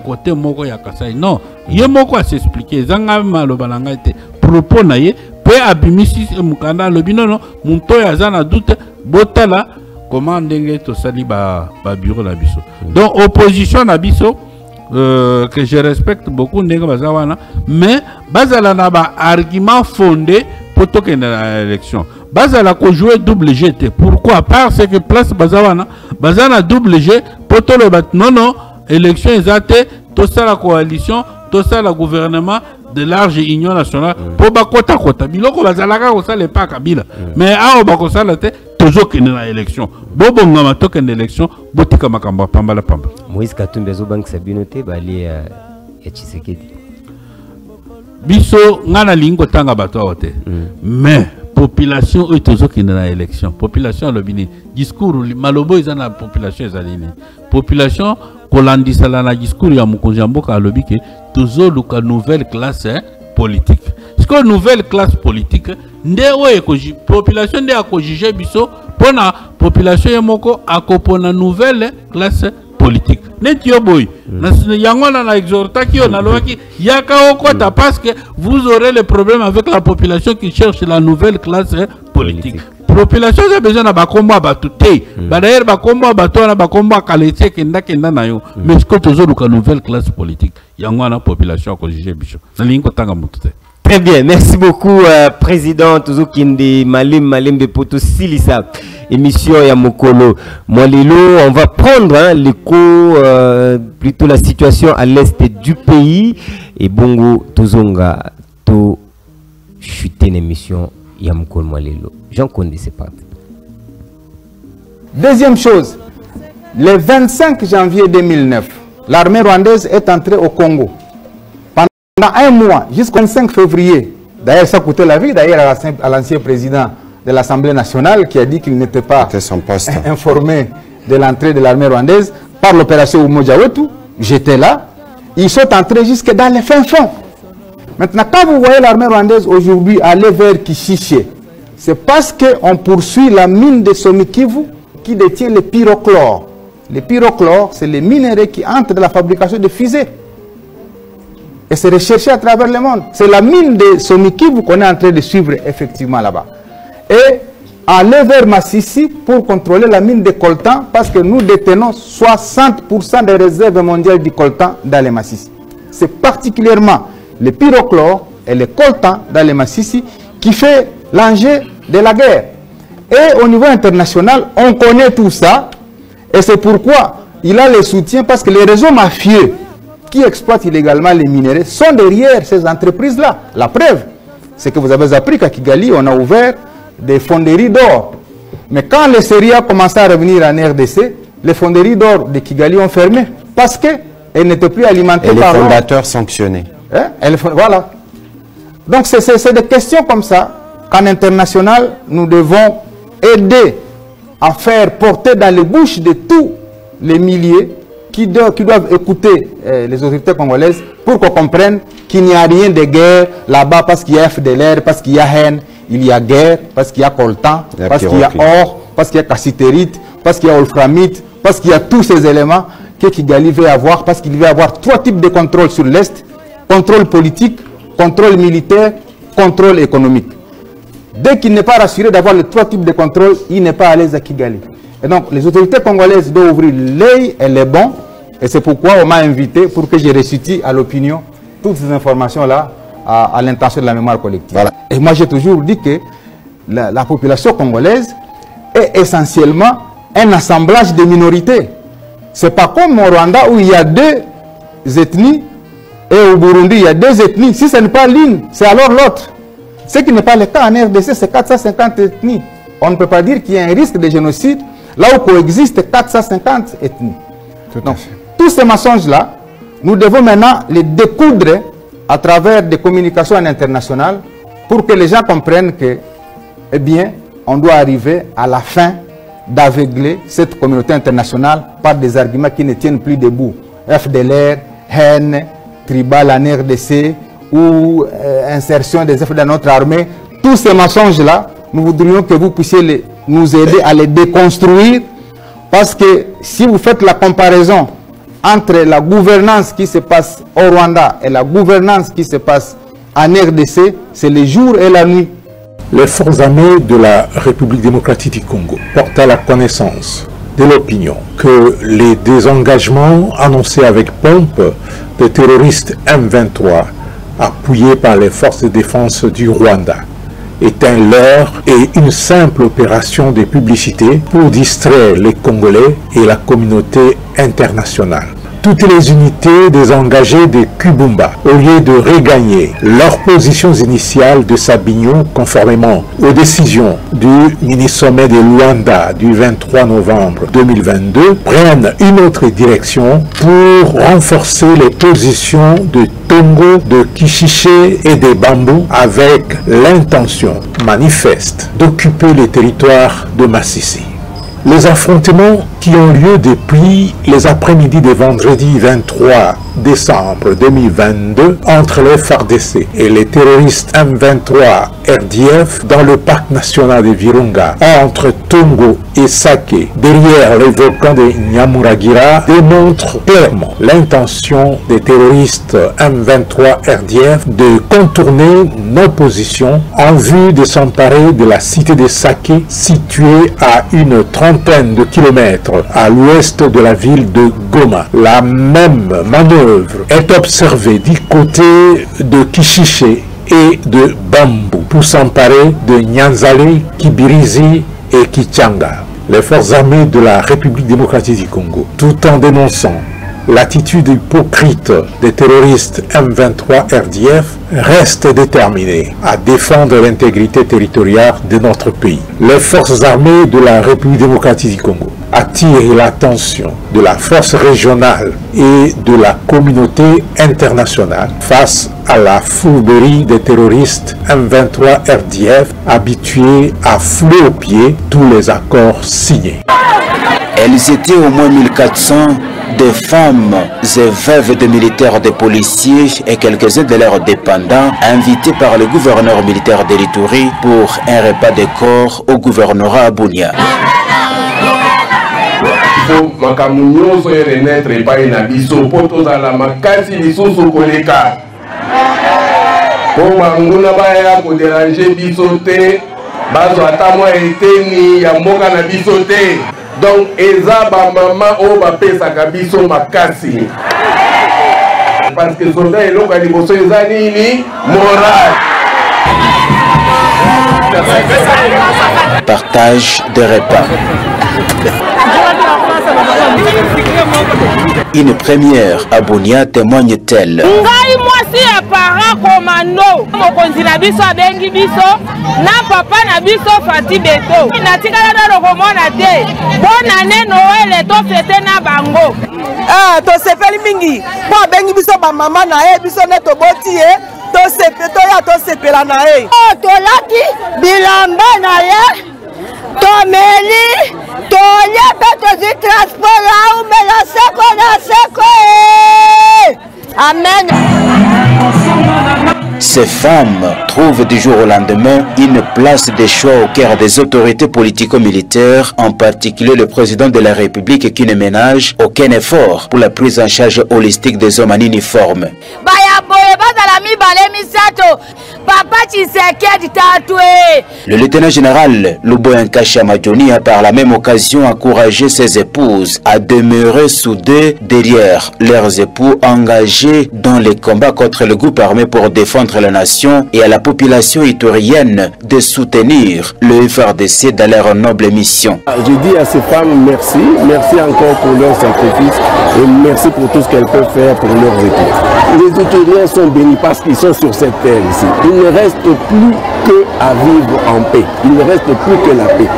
côté Moko Yakasai. Non, il y a Moko à s'expliquer. Zanga Malobalanga était propos naïe, peut abimisi Mukanda, le binono, Munto Yazana doute, Botala, comment dengue to sali ba bureau la biso. Donc opposition na biso. Que je respecte beaucoup, mais Bazala n'a pas argument fondé pour toquer l'élection. Bazala ko jouer double GT. Pourquoi? Parce que place Bazawana, Bazana double G pour tout le bat. Non, élection exacte, tout ça la coalition, tout ça le gouvernement de large union nationale. Pour bakota kota, biloko Bazala ko ça les pas Kabila. Mais à Obakosa la tête. Toujours qu'il y a une élection. Bobo ngama token élection, botika makamba pamba. Moïse Katumbi Zobank Sabinote bali ya Tshisekedi. Biso ngana lingo tanga bato ote. Mais population est toujours qu'il y a une élection. Population lobini discours malobo izana population ezalini. Population kolandisa la discours ya mukonzi mboka lobi ke toujours luka nouvelle classe politique. Ce que nouvelle classe politique ndewe population nde akojije biso pona population yemoko akopona nouvelle classe politique neti yo boy yango na exhorta ki na loaki yaka okota parce que vous aurez le problème avec la population qui cherche la nouvelle classe politique. Population a besoin de bakombo batute d'ailleurs bakombo bato na bakombo kaletie kenda na yo mais ce que toujours la nouvelle classe politique yango na population akojije biso na lingo tanga mutute. Très bien, merci beaucoup, Président Tuzokinde Malimbe Poto Silisa, émission Yamokolo Mwalilo. On va prendre l'écho, plutôt la situation à l'est du pays. Et Bongo Tuzonga, to chuter une émission Yamokolo Mwalilo. J'en connais ces parties. Deuxième chose, Le 25 janvier 2009, l'armée rwandaise est entrée au Congo. Pendant un mois, jusqu'au 25 février, d'ailleurs ça coûtait la vie d'ailleurs à l'ancien président de l'Assemblée nationale qui a dit qu'il n'était pas informé de l'entrée de l'armée rwandaise par l'opération Umoja Wetu. J'étais là. Ils sont entrés jusque dans les fins fonds. Maintenant, quand vous voyez l'armée rwandaise aujourd'hui aller vers Kishishe, c'est parce qu'on poursuit la mine de Somikivu qui détient le pyrochlore. Le pyrochlore, c'est les minéraux qui entrent dans la fabrication de fusées. Et c'est recherché à travers le monde. C'est la mine de Somikivu qu'on est en train de suivre effectivement là-bas. Et aller vers Massissi pour contrôler la mine de coltan parce que nous détenons 60% des réserves mondiales du coltan dans les Massissi. C'est particulièrement le pyrochlore et le coltan dans les Massissi qui fait l'enjeu de la guerre. Et au niveau international, on connaît tout ça et c'est pourquoi il a le soutien parce que les réseaux mafieux qui exploitent illégalement les minéraux sont derrière ces entreprises-là. La preuve, c'est que vous avez appris qu'à Kigali, on a ouvert des fonderies d'or. Mais quand les séries ont commencé à revenir en RDC, les fonderies d'or de Kigali ont fermé parce qu'elles n'étaient plus alimentées par... Et les fondateurs sanctionnés. Voilà. Donc c'est des questions comme ça qu'en international, nous devons aider à faire porter dans les bouches de tous les milliers qui doivent écouter les autorités congolaises pour qu'on comprenne qu'il n'y a rien de guerre là-bas parce qu'il y a FDLR, parce qu'il y a haine. Il y a guerre, parce qu'il y a coltan, parce qu'il y a or, parce qu'il y a cassiterite, parce qu'il y a wolframite, parce qu'il y a tous ces éléments que Kigali veut avoir, parce qu'il veut avoir 3 types de contrôle sur l'Est, contrôle politique, contrôle militaire, contrôle économique. Dès qu'il n'est pas rassuré d'avoir les 3 types de contrôle, il n'est pas à l'aise à Kigali. Et donc, les autorités congolaises doivent ouvrir l'œil et les bons, et c'est pourquoi on m'a invité pour que je récite à l'opinion toutes ces informations-là à l'intention de la mémoire collective. Voilà. Et moi, j'ai toujours dit que la population congolaise est essentiellement un assemblage de minorités. Ce n'est pas comme au Rwanda où il y a 2 ethnies et au Burundi, il y a 2 ethnies. Si ce n'est pas l'une, c'est alors l'autre. Ce qui n'est pas le cas en RDC, c'est 450 ethnies. On ne peut pas dire qu'il y a un risque de génocide là où coexistent 450 ethnies. Donc, tous ces mensonges-là, nous devons maintenant les découdre à travers des communications internationales pour que les gens comprennent que, eh bien, on doit arriver à la fin d'aveugler cette communauté internationale par des arguments qui ne tiennent plus debout. FDLR, haine, tribal en RDC ou insertion des effets dans notre armée. Tous ces mensonges-là, nous voudrions que vous puissiez nous aider à les déconstruire parce que si vous faites la comparaison entre la gouvernance qui se passe au Rwanda et la gouvernance qui se passe en RDC, c'est le jour et la nuit. Les forces armées de la République démocratique du Congo portent à la connaissance de l'opinion que les désengagements annoncés avec pompe des terroristes M23 appuyés par les forces de défense du Rwanda est un leurre et une simple opération de publicité pour distraire les Congolais et la communauté internationale. Toutes les unités désengagées de Kubumba, au lieu de regagner leurs positions initiales de Sabignon conformément aux décisions du mini-sommet de Luanda du 23 novembre 2022, prennent une autre direction pour renforcer les positions de Tongo, de Kishishe et de Bambou avec l'intention manifeste d'occuper les territoires de Massissi. Les affrontements qui ont lieu depuis les après-midi de vendredi 23 décembre 2022 entre les FARDC et les terroristes M23 RDF dans le parc national de Virunga entre Tongo et Sake derrière le volcan de Nyamuragira démontrent clairement l'intention des terroristes M23 RDF de contourner nos positions en vue de s'emparer de la cité de Sake située à une trentaine de kilomètres à l'ouest de la ville de Goma. La même manœuvre est observée du côté de Kishishe et de Bambou pour s'emparer de Nyanzale, Kibirizi et Kichanga. Les forces armées de la République démocratique du Congo, tout en dénonçant l'attitude hypocrite des terroristes M23 RDF reste déterminée à défendre l'intégrité territoriale de notre pays. Les forces armées de la République démocratique du Congo attirent l'attention de la force régionale et de la communauté internationale face à la fourberie des terroristes M23 RDF habitués à fouler aux pieds tous les accords signés. Elles étaient au moins 1400 des femmes et veuves de militaires, de policiers et quelques-uns de leurs dépendants invités par le gouverneur militaire de l'Ituri pour un repas de corps au gouvernorat à Bunia. Makamunyo soye renaître et pas une abisso poto dans la makasi lisusu koleka. Pour manguna baya ko déranger bisoté bazo ata moi eteni ya mboka na bisoté. Donc eza ba mama o ba pesa kabiso makasi. Parce que soldat eloko liboso eza nini moral. Partage de repas. Une première à Bunia témoigne-t-elle. Ngai mwasi ya para komando mokonzi na biso abengi biso na papa na biso Fati Beto natikala na lokomona te bona ne Noël to fete na bango to sepeli mingi po abengi biso ba mama na e biso ne to boti e to sepe to ya to sepela na e to laki bilamba na ye tomeli tolia peto transport au mela seko na seko amen. Ces femmes trouvent du jour au lendemain une place de choix au cœur des autorités politico-militaires, en particulier le président de la République qui ne ménage aucun effort pour la prise en charge holistique des hommes en uniforme. Le lieutenant général Luboyanka Chamadjoni a par la même occasion encouragé ses épouses à demeurer soudées derrière leurs époux engagés dans les combats contre le groupe armé pour défendre la nation et à la population iturienne de soutenir le FRDC dans leur noble mission. Je dis à ces femmes merci, merci encore pour leur sacrifice et merci pour tout ce qu'elles peuvent faire pour leurs époux. Les Ituriens sont bénis parce qu'ils sont sur cette terre ici. Il ne reste plus qu'à vivre en paix. Il ne reste plus que la paix.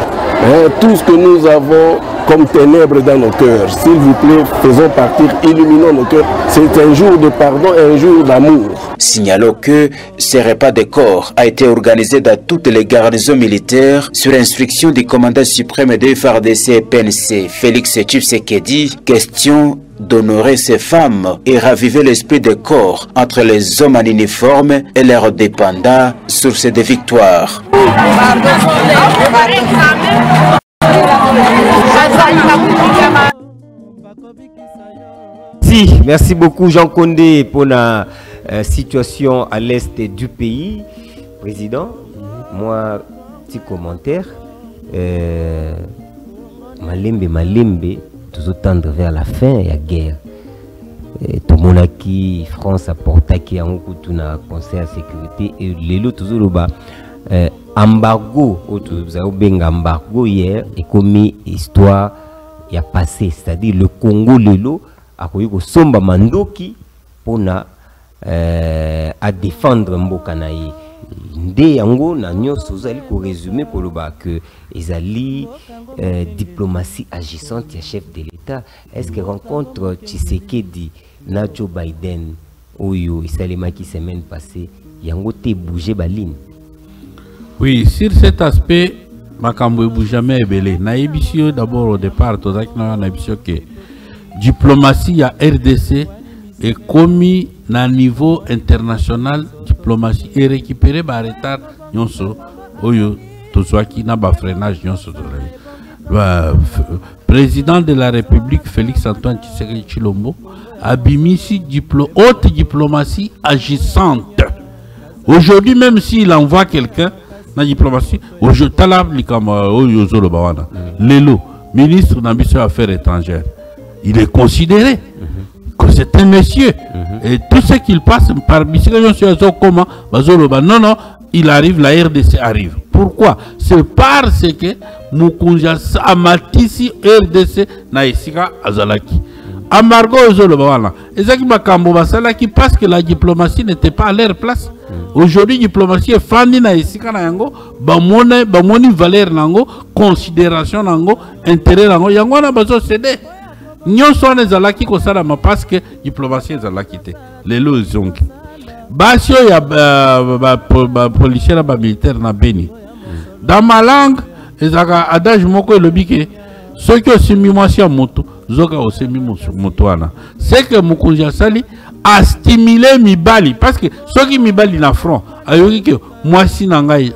Tout ce que nous avons comme ténèbres dans nos cœurs, s'il vous plaît, faisons partir, illuminons nos cœurs. C'est un jour de pardon et un jour d'amour. Signalons que ce repas de corps a été organisé dans toutes les garnisons militaires sur instruction du commandant suprême de FARDC et PNC, Félix Tshisekedi. Question d'honorer ces femmes et raviver l'esprit de corps entre les hommes en uniforme et leurs dépendants, source de victoire. Merci beaucoup Jean Condé pour la situation à l'est du pays. Président, moi, petit commentaire. Malembe, tout tendre vers la fin, il y a guerre. Tout le monde qui France a porté qui a un coup de conseil de sécurité et les autres toujours embargo, vous avez embargo hier et commis histoire il y a passé, c'est-à-dire le Congo lelo a eu somba mandoki pour à défendre mbokanaye. Nde yango na nyoso zali ko résumer pour le bas que ezali diplomatie agissante ya chef de l'État. Est-ce que rencontre Tshisekedi na Joe Biden oyo isalema qui semaine passée yango te bouger baline? Oui, sur cet aspect makambo bouge jamais belé. Na ebisio d'abord au départ tozaki na ebisio que diplomatie ya RDC est commis na niveau international. Diplomatie et récupérer ba retard nyonso oyo tozwaki na ba freinage nyonso président de la République Félix Antoine Tshisekedi Tshilombo a bimisi haute diplomatie agissante. Aujourd'hui, même s'il envoie quelqu'un na diplomatie, aujourd'hui Lelo, ministre des Affaires étrangères, il est considéré que c'est un monsieur. Et tout ce qu'il passe par comment non, il arrive, la RDC arrive. Pourquoi? C'est parce que Mukunja Amatisi RDC Naïsika Azalaki. Amargo Ozolobawana. Et ça qui m'a cambobasala qui parce que la diplomatie n'était pas à leur place. Aujourd'hui, la diplomatie est fandie na esika na yango, bamoni valeur nango, considération nango, intérêt nango, yango na bazo cédé. Nyonso on ezalaki kosala ma parce que diplomatie ezalaki te. Lelo zonki. Basio ya policier na militaire na Beni. Dans ma langue, ezaka adage moko elobi ke soki osimi mwasi ya moto zoka osimi moto wana. C'est que mokonzi asali a stimuler mibali parce que soki mibali na front ayoki ke mwasi na ngai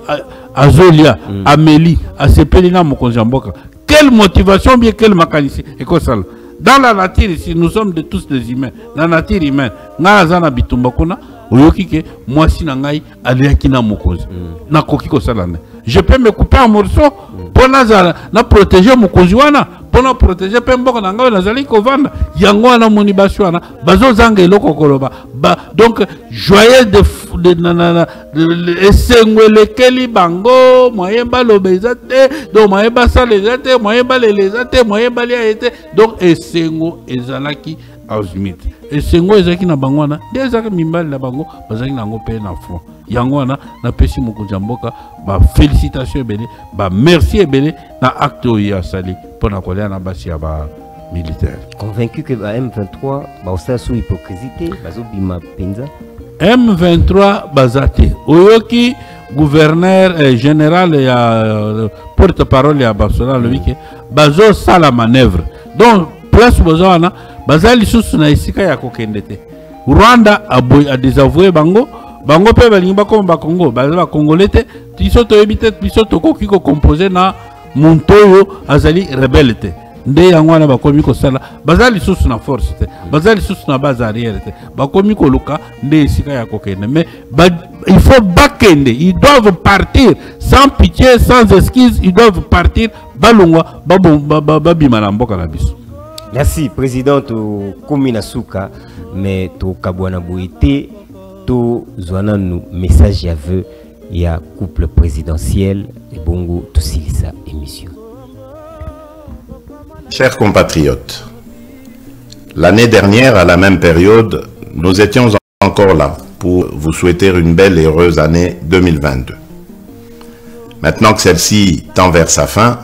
azolia ameli asepeli na mokonzi mboka. Quelle motivation bien quelle mécanicien ekosala. Dans la nature ici nous sommes tous des humains. La nature humaine nga azana bitumba kuna oyoki ke mwasi na ngai aliaki na mokonzi na koki kosala. Je peux me couper en morceaux pour na protéger mokonzi wana pour na protéger pemboko na ngai nazali kovanda yango wana monibasi wana bazo zanga eloko koloba donc joyeux de esengwelekeli bango moyemba lobeza te donc moyemba saleza te moyemba leleza te moyemba lia ete donc esengo ezalaki Ausmith esengo ezalaki na bango wana déjà mimbali na bango bazalaki nango pe na front yango wana na pesi mokonzi mboka ba félicitations ebele ba merci ebele na acte oyo asali pour na kolia na basi ya ba militaire. Convaincu que ba M23 ba osa sous hypocrisie bazo bima penza. M23 bazate oyoki gouverneur général ya porte-parole ya Barcelona le week bazo sala manœuvre donc place bozana bazali susu na isika ya kokendete Rwanda a désavoué bango pe balingi bakoma Congo ba congolais te biso toyebi te biso tokoki ko composer na montoyo azali rebelle te nde yango wana bakomi kosala bazali susu na force te bazali susu na base arrière te bakomi koluka nde esika ya kokende mais il faut bakende, ils doivent partir sans pitié, sans excuse, ils doivent partir balongwa babima na mboka na biso. Merci président to Komina Souka mais to Kabwana Bouité to zwana nous message ya vœu ya couple présidentiel et bongo to silisa émission. Chers compatriotes, l'année dernière à la même période, nous étions encore là pour vous souhaiter une belle et heureuse année 2022. Maintenant que celle-ci tend vers sa fin,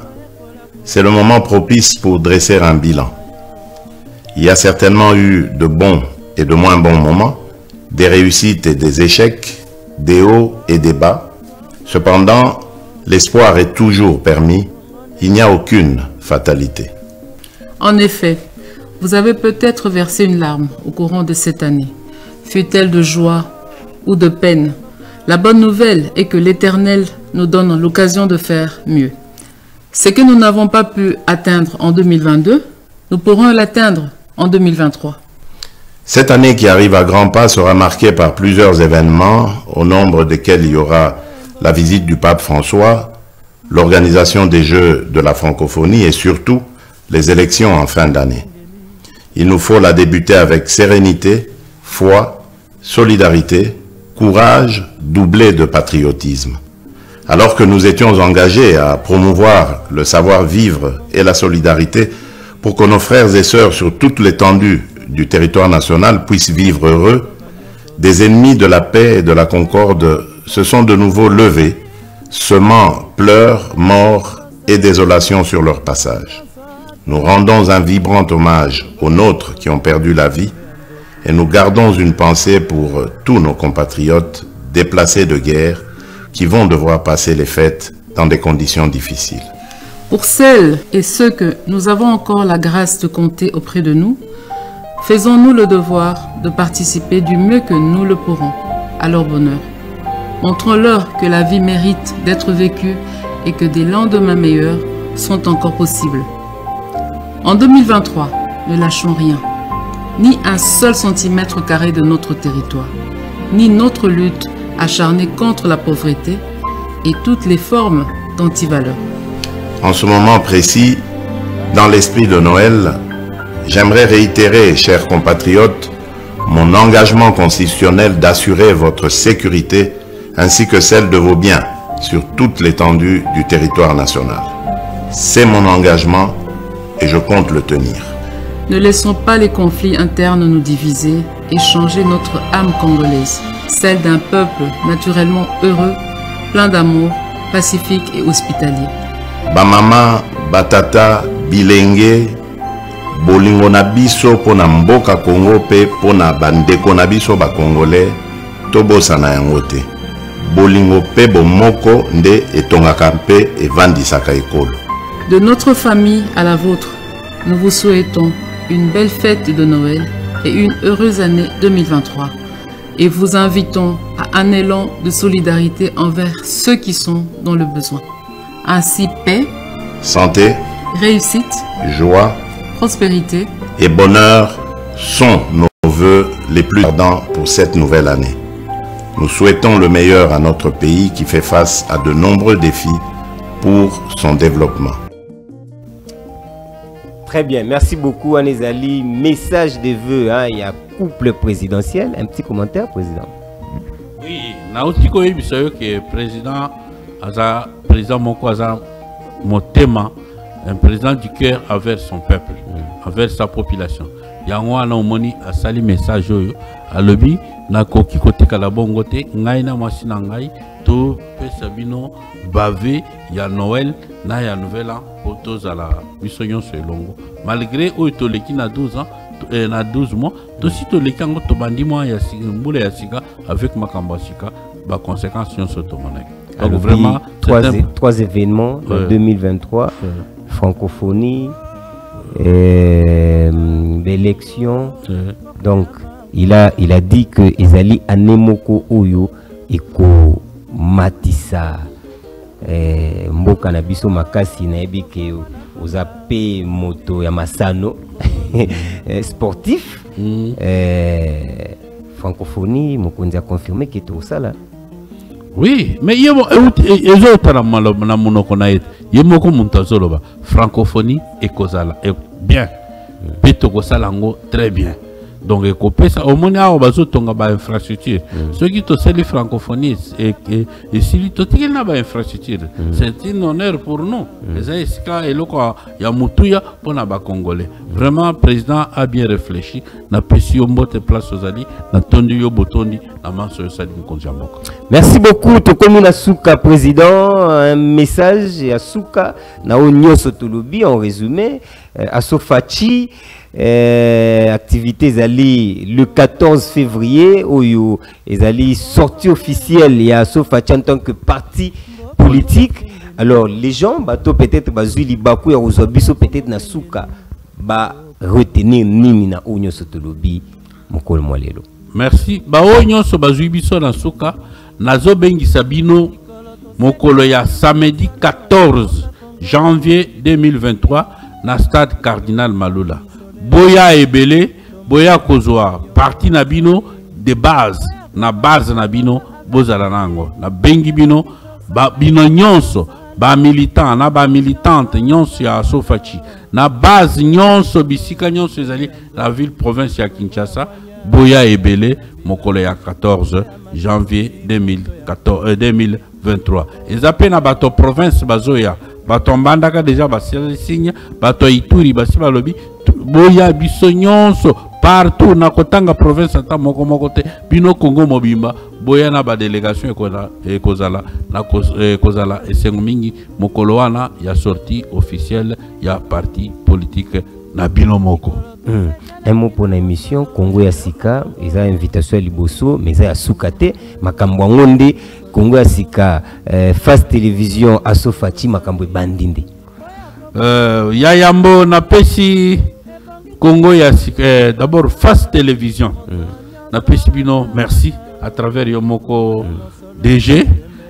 c'est le moment propice pour dresser un bilan. Il y a certainement eu de bons et de moins bons moments, des réussites et des échecs, des hauts et des bas. Cependant, l'espoir est toujours permis, il n'y a aucune fatalité. En effet, vous avez peut-être versé une larme au courant de cette année. Fut-elle de joie ou de peine? La bonne nouvelle est que l'Éternel nous donne l'occasion de faire mieux. Ce que nous n'avons pas pu atteindre en 2022, nous pourrons l'atteindre en 2023. Cette année qui arrive à grands pas sera marquée par plusieurs événements, au nombre desquels il y aura la visite du pape François, l'organisation des Jeux de la francophonie et surtout les élections en fin d'année. Il nous faut la débuter avec sérénité, foi, solidarité, courage, doublé de patriotisme. Alors que nous étions engagés à promouvoir le savoir-vivre et la solidarité pour que nos frères et sœurs sur toute l'étendue du territoire national puissent vivre heureux, des ennemis de la paix et de la concorde se sont de nouveau levés, semant pleurs, morts et désolation sur leur passage. Nous rendons un vibrant hommage aux nôtres qui ont perdu la vie et nous gardons une pensée pour tous nos compatriotes déplacés de guerre qui vont devoir passer les fêtes dans des conditions difficiles. Pour celles et ceux que nous avons encore la grâce de compter auprès de nous, faisons-nous le devoir de participer du mieux que nous le pourrons à leur bonheur. Montrons-leur que la vie mérite d'être vécue et que des lendemains meilleurs sont encore possibles. En 2023, ne lâchons rien, ni un seul centimètre carré de notre territoire, ni notre lutte acharnée contre la pauvreté et toutes les formes d'antivaleurs. En ce moment précis, dans l'esprit de Noël, j'aimerais réitérer, chers compatriotes, mon engagement constitutionnel d'assurer votre sécurité ainsi que celle de vos biens sur toute l'étendue du territoire national. C'est mon engagement et je compte le tenir. Ne laissons pas les conflits internes nous diviser et changer notre âme congolaise, celle d'un peuple naturellement heureux, plein d'amour, pacifique et hospitalier. Bamama, batata, bilenge, bolingo na biso pona mboka Congo pe pona bandeko na biso ba Congolais, tobosana yango te. Bolingo pe bomoko nde etongaka mpe evandisaka ekolo. De notre famille à la vôtre, nous vous souhaitons une belle fête de Noël et une heureuse année 2023. Et vous invitons à un élan de solidarité envers ceux qui sont dans le besoin. Ainsi, paix, santé, réussite, joie, prospérité et bonheur sont nos vœux les plus ardents pour cette nouvelle année. Nous souhaitons le meilleur à notre pays qui fait face à de nombreux défis pour son développement. Très bien, merci beaucoup Anezali. Message de vœux, hein, il y a couple présidentiel. Un petit commentaire, président. Oui, Naotiko Ebisoyo qui est président Moko Aza Motema, un président du cœur envers son peuple, envers sa population. Yango ana omoni asali message oyo alobi na koki kote kala bongo te ngai na mwasi na ngai to pesa bino bave ya Noël na ya nouvel an pour tous à la biso nyonso elongo malgré oyo toleki na 12 ans na 12 mois to si toleki yango tobandi mwa ya mbula ya sika avec makambo sika ba conséquences nyonso tomonaki. Donc vraiment trois événements en 2023 francophonie, l'élection. Donc il a dit que ezali anemoko oyo eko matisa mboka na biso makasi na yebi ke ozape moto ya masano sportif. Francophonie mokonzi a confirmé que tout ça là. Oui, mais il y a francophonie et kozala bien. Peto kosalango très bien. Donc au moins tonga ba infrastructure. Ceux qui te les francophonie et si to tikena ba infrastructure, c'est un honneur pour nous. Les iska et loko ya mutuya pona ba congolais. Vraiment le président a bien réfléchi na pesi yo mbote place aux ali na tondi yo botondi na manso yo sali konjamboka. Merci beaucoup Tokomi na Suka président, un message à Suka na onyoso tolobi en résumé à Sofachi. Activités ali le 14 février où ils allaient sortie officielle il y a Sofachi en tant que parti politique. Alors les gens bato peut-être bazuli baku ya ozobiso peut-être na Suka ba retenir nini na onyo sotolobi mokolo mwalelo. Merci. Ba onyo so bazui biso na Suka nazo bengi sabino mokolo ya samedi 14 janvier 2023 na stade Cardinal Malula. Boya ebele, boya kozwa parti nabino de base na nabino bozala nango na bengi bino ba bino nyonso ba militant na ba militante nyonso ya Sofachi na base nyonso bisika nyonso ezali la ville province ya Kinshasa boya ebele mokolo ya 14 janvier 2023 ezape na bato province bazoya bato mbandaka déjà baseli signe bato Ituri basi balobi boya biso nyonso partout na kotanga province ata moko moko te bino Congo mobimba boya na ba délégation ekozala na kozala esengo mingi mokolo wana ya sortie officielle ya parti politique na bino moko. Un mot pour l'émission Congo ya Sika, ils ont invitation à Liboso, mais ils ont Soukate, makambo ngonde Congo ya Sika, Face Télévision à Sofachi makambo bandinde. Ya yambo na pesi Congo ya Sika, d'abord Face Télévision. Na pesi bino merci à travers Yomoko DG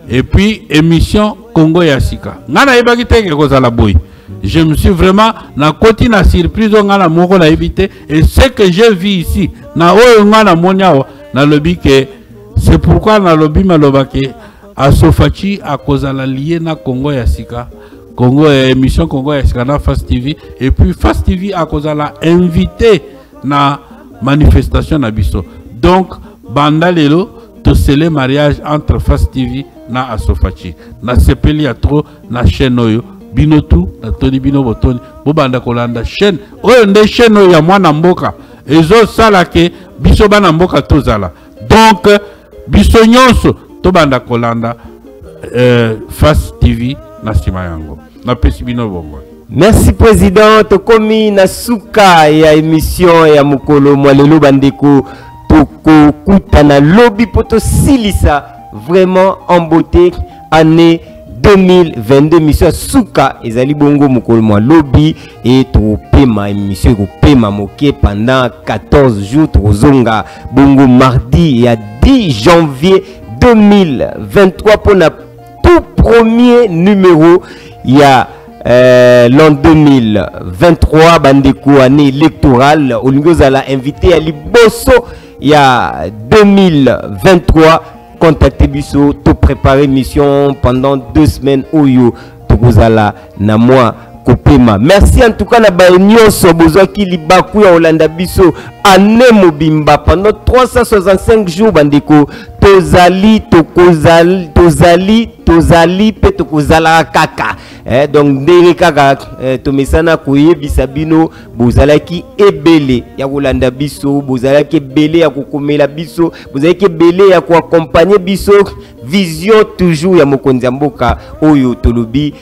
et puis émission Congo ya Sika. Ngana yebaki teke kozala boy. Je me suis vraiment na koti na surprise ngana moko na évité et ce que j'ai vu ici na oyo ngana moniao na lobi que c'est pourquoi na lobi malobake a Sofachi a kozala lié na Congo ya Sika Congo émission Congo ya Sika na Face TV et puis Face TV a kozala invité na manifestation na biso. Donc banda lelo to scellé mariage entre Face TV na Sofachi na sepeli a trop na chaîne oyo binotu na toni bino botoni bobanda kolanda chaîne oyo nde chaîne oyo ya mwana mboka ezo sala ke biso bana mboka tozala donc biso nyonso tobanda kolanda Face TV na sima yango na pesi bino bongo. Merci président tokomi na suka ya émission ya mukolo mwalelo bandeko toko kutana lobby poto silisa vraiment en beauté année 2022 mission suka ezali bongo mukolo mwa lobby et to pema émission ko pema moké pendant 14 jours tozonga bongo mardi ya 10 janvier 2023 pour la tout premier numéro il y a l'an 2023 bandeko année électorale Olingozala invité à Liboso il y a 2023 contactez biso tout préparer mission pendant 2 semaines oyo tokozala na moi kopema. Merci en tout cas na baenyoso bozwaki libaku ya Olanda biso année mobimba pendant 365 jours bandeko tozali pe tokozala kaka donc ndenge kaka tomesana koyebisa bino bozalaki ebele ya kolanda biso bozalaki ebele ya kokomela biso bozalaki ebele ya koaccompagner biso vision toujours ya mokonzi mboka oyo tolobi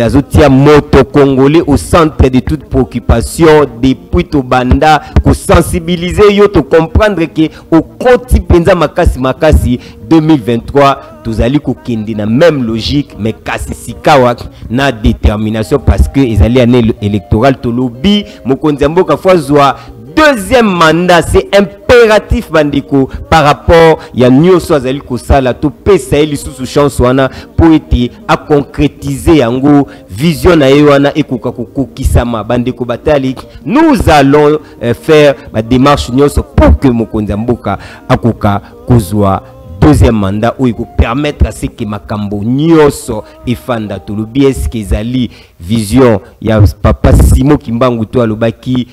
azotia moto congolais au centre de toute préoccupation depuis to banda ko sensibiliser yo to comprendre que au koti penza makasi 2023 tozali kokende na même logique mais kasi sikawa na détermination parce que ezali année électorale tolobi mokonzi mboka fazwa deuxième mandat c'est impératif bandiko par rapport ya nyoso azali kosala to pesa eli sous chance wana pour être à concrétiser yango vision na wana ekoka kokokisama bandiko batali nous allons faire ma démarche nyoso pour que mokonzi mboka akoka kozwa deuxième mandat où il peut permettre à ce que makambo nyoso efanda tolobi eske ezali vision ya papa Simo Kimbangu to alobaki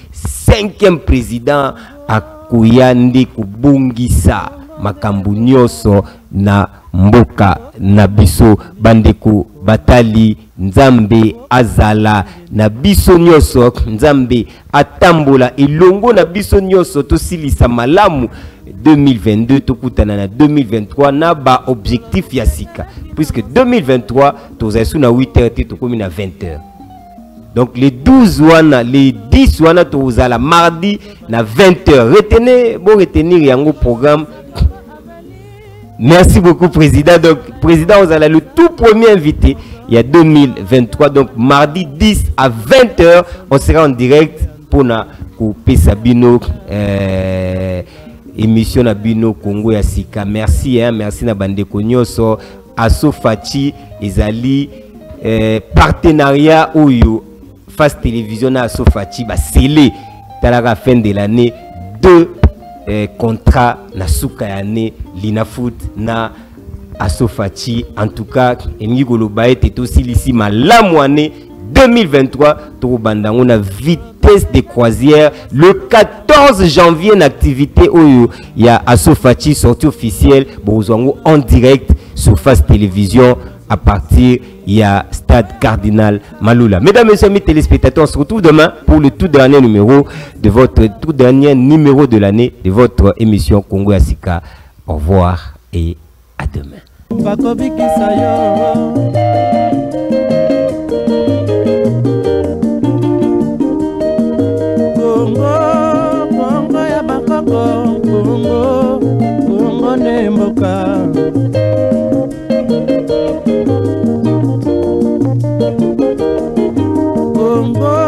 5e président akoyande kubungisa makambo nyoso na mboka na biso bandeko batali nzambe azala na biso nyoso nzambe atambola elongo na biso nyoso tosilisa malamu 2022 tokutana na 2023 na ba objectif ya sika puisque 2023 tozasu na 8h tokomi na 20h donc les 12 wana les 10 wana tozala mardi na 20h retenir yango programme. Merci beaucoup président. Donc président ozala le tout premier invité il y a 2023 donc mardi 10 à 20h on sera en direct pour na couper Sabino émission na bino Congo ya sika. Merci merci na bandeko nyoso Asofachi ezali partenariat oyo Face Télévision na Asofachi ba scellé à la fin de l'année 2 contrats na suka ya année Linafoot na Asofachi. En tout cas Engi Goloba était aussi ici malamu année 2023 Tobandango na vitesse de croisière le 14 janvier une activité où il y a Asofachi sortie officielle Bozwango en direct sur Face Télévision à partir il y a Stade Cardinal Malula. Mesdames et messieurs, mes téléspectateurs, on se retrouve demain pour le tout dernier numéro de votre tout dernier numéro de l'année de votre émission Congo Asika. Au revoir et à demain. Congo ne mboka Congo